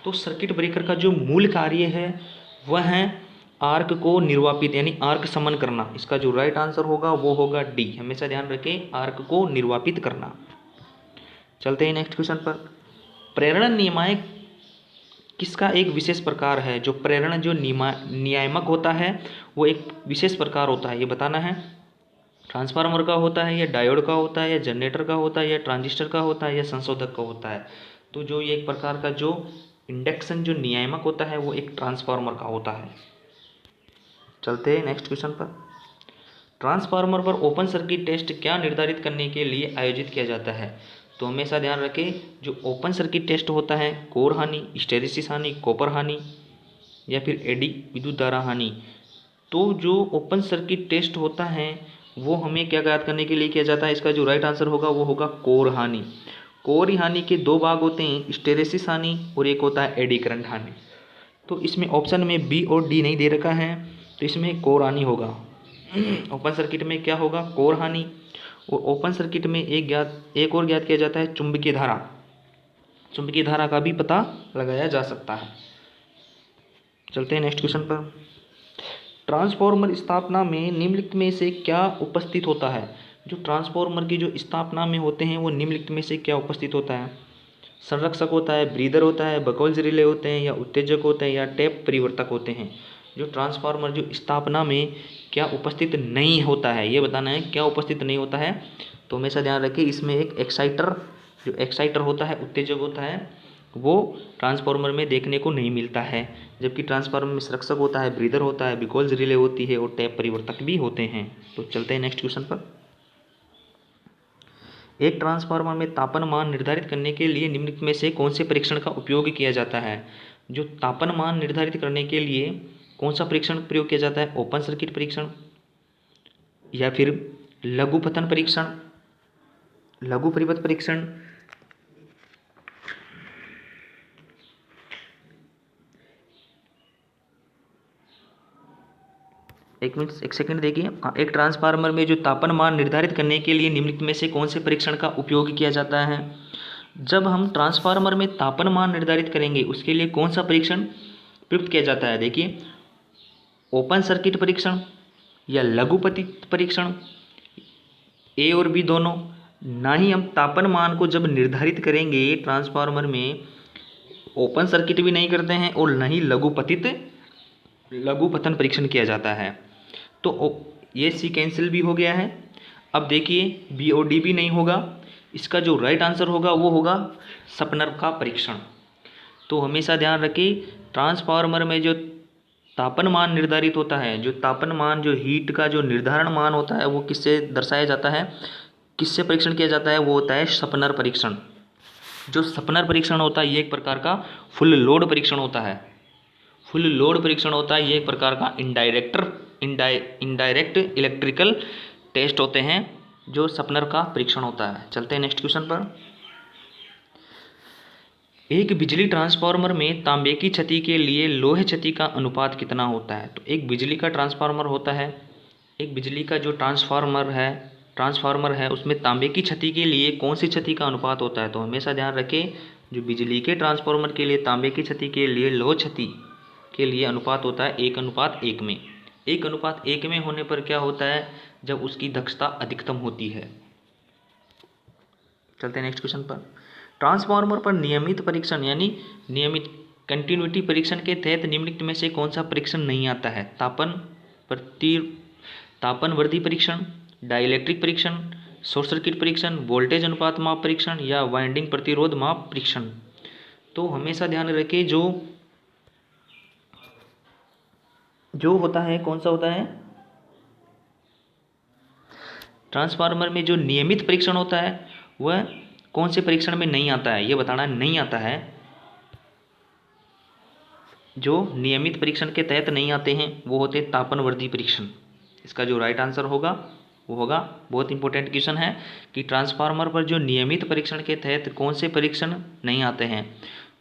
तो सर्किट ब्रेकर का जो मूल कार्य है वह है आर्क को निर्वापित यानी आर्क समन करना। इसका जो राइट आंसर होगा वो होगा D। हमेशा ध्यान रखें, आर्क को निर्वापित करना। चलते हैं नेक्स्ट क्वेश्चन पर। प्रेरण नियामक किसका एक विशेष प्रकार है? जो प्रेरण जो नियामक होता है वो एक विशेष प्रकार होता है, ये बताना है। ट्रांसफार्मर का होता है, या डायोड का होता है, या जनरेटर का होता है, या ट्रांजिस्टर का होता है, या संशोधक का होता है? तो जो ये एक प्रकार का जो इंडक्शन जो नियामक होता है वो एक ट्रांसफार्मर का होता है। चलते हैं नेक्स्ट क्वेश्चन पर। ट्रांसफार्मर पर ओपन सर्किट टेस्ट क्या निर्धारित करने के लिए आयोजित किया जाता है? तो हमेशा ध्यान रखें, जो ओपन सर्किट टेस्ट होता है, कोर हानि, हिस्टैरिसीस हानि, कॉपर हानि, या फिर एडी विद्युत धारा हानि। तो जो ओपन सर्किट टेस्ट होता है वो हमें क्या ज्ञात करने के लिए किया जाता है? इसका जो राइट आंसर होगा वो होगा कोर हानि। कोर हानि के दो भाग होते हैं, हिस्टैरिसीस हानि और एक होता है एडी करंट हानि। तो इसमें ऑप्शन में B और D नहीं दे रखा है, तो इसमें कोर हानि होगा। ओपन सर्किट में क्या होगा? कोर हानि। और ओपन सर्किट में एक और ज्ञात किया जाता है चुंबकीय धारा। चुंबकीय धारा का भी पता लगाया जा सकता है। चलते हैं नेक्स्ट क्वेश्चन पर। ट्रांसफार्मर स्थापना में निम्नलिखित में से क्या उपस्थित होता है? जो ट्रांसफार्मर की जो स्थापना में होते हैं वो निम्नलिखित में से क्या उपस्थित होता है? संरक्षक होता है, ब्रीदर होता है, बकल्स रिले होते हैं, या उत्तेजक होते हैं, या टैप परिवर्तक होते हैं? जो ट्रांसफार्मर जो स्थापना में क्या उपस्थित नहीं होता है, ये बताना है क्या उपस्थित नहीं होता है। तो हमेशा ध्यान रखिए, इसमें एक एक्साइटर होता है, उत्तेजक होता है, वो ट्रांसफार्मर में देखने को नहीं मिलता है। जबकि ट्रांसफार्मर में संरक्षक होता है, ब्रीदर होता है, बिकॉल्स रिले होती है, और टैप परिवर्तक भी होते हैं। तो चलते हैं नेक्स्ट क्वेश्चन पर। एक ट्रांसफार्मर में तापन मान निर्धारित करने के लिए निम्नलिखित में से कौन से परीक्षण का उपयोग किया जाता है? जो तापन मान निर्धारित करने के लिए कौन सा परीक्षण प्रयोग किया जाता है? ओपन सर्किट परीक्षण, या फिर लघुपतन परीक्षण, लघु परिपथ परीक्षण, एक सेकंड देखिए। एक ट्रांसफार्मर में जो तापन मान निर्धारित करने के लिए निम्नलिखित में से कौन से परीक्षण का उपयोग किया जाता है? जब हम ट्रांसफार्मर में तापन मान निर्धारित करेंगे उसके लिए कौन सा परीक्षण प्रयुक्त किया जाता है? देखिए, ओपन सर्किट परीक्षण या लघुपति परीक्षण, A और B दोनों। ना ही हम तापन मान को जब निर्धारित करेंगे ट्रांसफार्मर में, ओपन सर्किट भी नहीं करते हैं और न ही लघुपतन परीक्षण किया जाता है। तो ये C कैंसिल भी हो गया है। अब देखिए, B और D भी नहीं होगा। इसका जो राइट आंसर होगा वो होगा सपनर का परीक्षण। तो हमेशा ध्यान रखिए, ट्रांसफार्मर में जो तापमान निर्धारित होता है, जो तापमान, जो हीट का जो निर्धारण मान होता है वो किससे दर्शाया जाता है, किससे परीक्षण किया जाता है, वो होता है शपनर परीक्षण। जो शपनर परीक्षण होता है ये एक प्रकार का फुल लोड परीक्षण होता है। फुल लोड परीक्षण होता है ये एक प्रकार का इनडायरेक्ट इलेक्ट्रिकल टेस्ट होते हैं जो शपनर का परीक्षण होता है। चलते हैं नेक्स्ट क्वेश्चन पर। एक बिजली ट्रांसफार्मर में तांबे की क्षति के लिए लोहे क्षति का अनुपात कितना होता है। तो एक बिजली का ट्रांसफार्मर होता है, एक बिजली का जो ट्रांसफार्मर है उसमें तांबे की क्षति के लिए कौन सी क्षति का अनुपात होता है। तो हमेशा ध्यान रखें, जो बिजली के ट्रांसफार्मर के लिए तांबे की क्षति के लिए लोह क्षति के लिए अनुपात होता है 1:1 में। 1:1 में होने पर क्या होता है, जब उसकी दक्षता अधिकतम होती है। चलते हैं नेक्स्ट क्वेश्चन पर। ट्रांसफार्मर पर नियमित परीक्षण यानी नियमित कंटिन्यूटी परीक्षण के तहत निम्नलिखित में से कौन सा परीक्षण नहीं आता है। तापन वृद्धि परीक्षण, डाइलेक्ट्रिक परीक्षण, शॉर्ट सर्किट परीक्षण, वोल्टेज अनुपात माप परीक्षण या वाइंडिंग प्रतिरोध माप परीक्षण। तो हमेशा ध्यान रखें, जो होता है कौन सा होता है, ट्रांसफार्मर में जो नियमित परीक्षण होता है वह कौन से परीक्षण में नहीं आता है, ये बताना नहीं आता है। जो नियमित परीक्षण के तहत नहीं आते हैं वो होते तापन वृद्धि परीक्षण। इसका जो राइट आंसर होगा वो होगा, बहुत इंपॉर्टेंट क्वेश्चन है कि ट्रांसफार्मर पर जो नियमित परीक्षण के तहत कौन से परीक्षण नहीं आते हैं।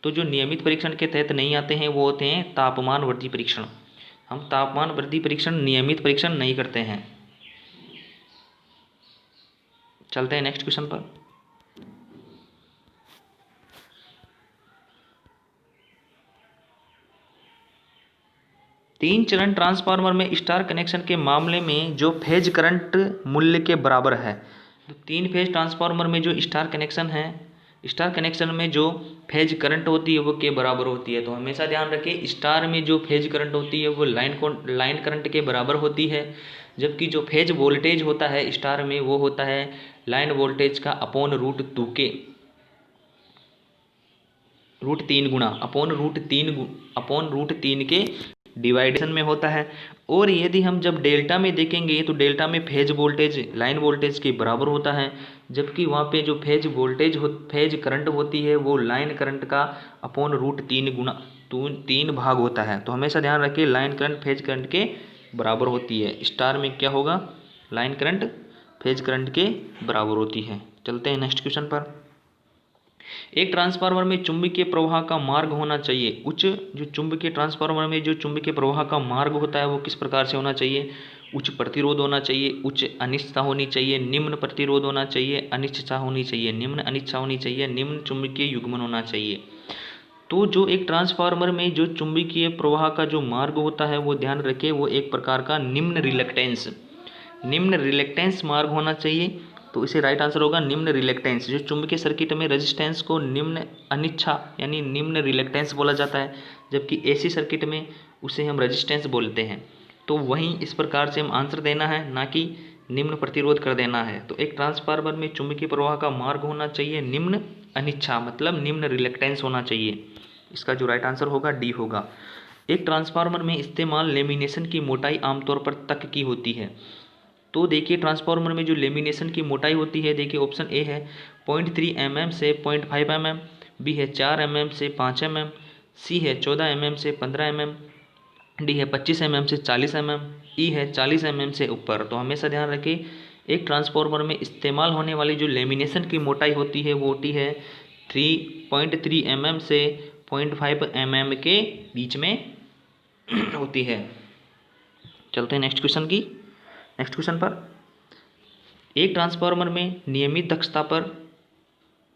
तो जो नियमित परीक्षण के तहत नहीं आते हैं वो होते हैं तापमान वृद्धि परीक्षण। हम तापमान वृद्धि परीक्षण नियमित परीक्षण नहीं करते हैं। चलते हैं नेक्स्ट क्वेश्चन पर। तीन चरण ट्रांसफार्मर में स्टार कनेक्शन के मामले में जो फेज करंट मूल्य के बराबर है। तो तीन फेज ट्रांसफार्मर में जो स्टार कनेक्शन है, स्टार कनेक्शन में जो फेज करंट होती है वो के बराबर होती है। तो हमेशा ध्यान रखें, स्टार में जो फेज करंट होती है वो लाइन करंट के बराबर होती है, जबकि जो फेज वोल्टेज होता है स्टार में वो होता है लाइन वोल्टेज का अपॉन रूट तीन के डिवाइडेशन में होता है। और यदि हम जब डेल्टा में देखेंगे तो डेल्टा में फेज वोल्टेज लाइन वोल्टेज के बराबर होता है, जबकि वहाँ पे जो फेज करंट होती है वो लाइन करंट का अपॉन √3 भाग होता है। तो हमेशा ध्यान रखिए, लाइन करंट फेज करंट के बराबर होती है। स्टार में क्या होगा, लाइन करंट फेज करंट के बराबर होती है। चलते हैं नेक्स्ट क्वेश्चन पर। एक ट्रांसफार्मर में चुंबकीय प्रवाह का मार्ग होना चाहिए। जो चुंबकीय ट्रांसफार्मर में जो चुंबकीय प्रवाह का मार्ग होता है वो किस प्रकार से होना चाहिए। उच्च प्रतिरोध होना चाहिए, उच्च अनिश्चितता होनी चाहिए, निम्न प्रतिरोध होना चाहिए, अनिश्चितता होनी चाहिए, निम्न अनिश्चितता होनी चाहिए, निम्न चुंबकीय युग्मन होना चाहिए। तो जो एक ट्रांसफार्मर में जो चुंबकीय प्रवाह का जो मार्ग होता है वो ध्यान रखें, वो एक प्रकार का निम्न रिलेक्टेंस मार्ग होना चाहिए। तो इसे राइट आंसर होगा निम्न रिलेक्टेंस। जो चुंबकीय सर्किट में रेजिस्टेंस को निम्न अनिच्छा यानी निम्न रिलेक्टेंस बोला जाता है, जबकि एसी सर्किट में उसे हम रेजिस्टेंस बोलते हैं। तो वहीं इस प्रकार से हम आंसर देना है, ना कि निम्न प्रतिरोध कर देना है। तो एक ट्रांसफार्मर में चुंबकीय प्रवाह का मार्ग होना चाहिए निम्न अनिच्छा, मतलब निम्न रिलेक्टेंस होना चाहिए। इसका जो राइट आंसर होगा डी होगा। एक ट्रांसफार्मर में इस्तेमाल लेमिनेशन की मोटाई आमतौर पर तक की होती है। तो देखिए, ट्रांसफार्मर में जो लेमिनेशन की मोटाई होती है, देखिए ऑप्शन ए है 0.3 mm से 0.5 mm, बी है 4 mm से 5 mm, सी है 14 mm से 15 mm, डी है 25 mm से 40 mm, ई है 40 mm से ऊपर। तो हमेशा ध्यान रखें, एक ट्रांसफार्मर में इस्तेमाल होने वाली जो लेमिनेशन की मोटाई होती है वो होती है 3.3 mm से 0.5 mm के बीच में होती है। चलते हैं नेक्स्ट क्वेश्चन पर। एक ट्रांसफार्मर में नियमित दक्षता पर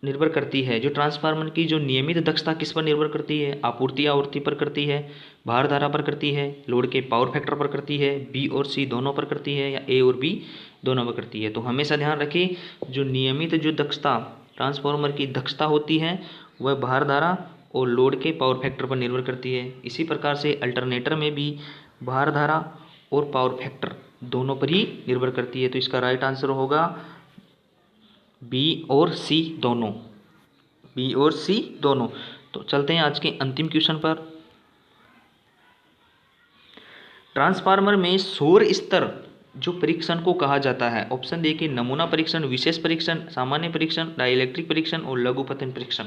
निर्भर करती है। जो ट्रांसफार्मर की जो नियमित दक्षता किस पर निर्भर करती है, आपूर्ति आवृत्ति पर करती है, भार धारा पर करती है, लोड के पावर फैक्टर पर करती है, बी और सी दोनों पर करती है, या ए और बी दोनों पर करती है। तो हमेशा ध्यान रखिए, जो नियमित जो दक्षता ट्रांसफार्मर की दक्षता होती है वह भार धारा और लोड के पावर फैक्टर पर निर्भर करती है। इसी प्रकार से अल्टरनेटर में भी भार धारा और पावर फैक्टर दोनों पर ही निर्भर करती है। तो इसका राइट आंसर होगा बी और सी दोनों। तो चलते हैं आज के अंतिम क्वेश्चन पर। ट्रांसफार्मर में सौर स्तर जो परीक्षण को कहा जाता है, ऑप्शन देखिए, नमूना परीक्षण, विशेष परीक्षण, सामान्य परीक्षण, डाइलेक्ट्रिक परीक्षण और लघुपतन परीक्षण।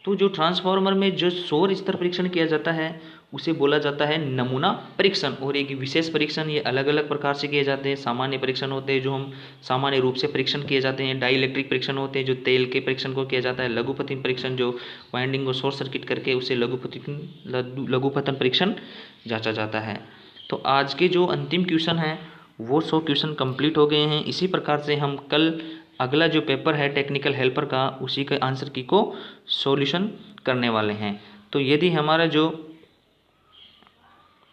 तो जो ट्रांसफार्मर में जो सौर स्तर परीक्षण किया जाता है उसे बोला जाता है नमूना परीक्षण, और एक विशेष परीक्षण, ये अलग अलग प्रकार से किए जाते हैं। सामान्य परीक्षण होते हैं जो हम सामान्य रूप से परीक्षण किए जाते हैं, डाइलेक्ट्रिक परीक्षण होते हैं जो तेल के परीक्षण को किया जाता है, लघुपतन परीक्षण जो वाइंडिंग को शॉर्ट सर्किट करके उसे लघुपतन परीक्षण जांचा जाता है। तो आज के जो अंतिम क्वेश्चन हैं वो 100 क्वेश्चन कंप्लीट हो गए हैं। इसी प्रकार से हम कल अगला जो पेपर है टेक्निकल हेल्पर का, उसी के आंसर की को सॉल्यूशन करने वाले हैं। तो यदि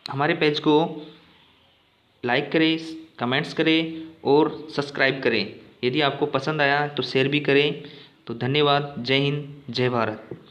हमारे पेज को लाइक करें, कमेंट्स करें और सब्सक्राइब करें। यदि आपको पसंद आया तो शेयर भी करें। तो धन्यवाद। जय हिंद, जय भारत।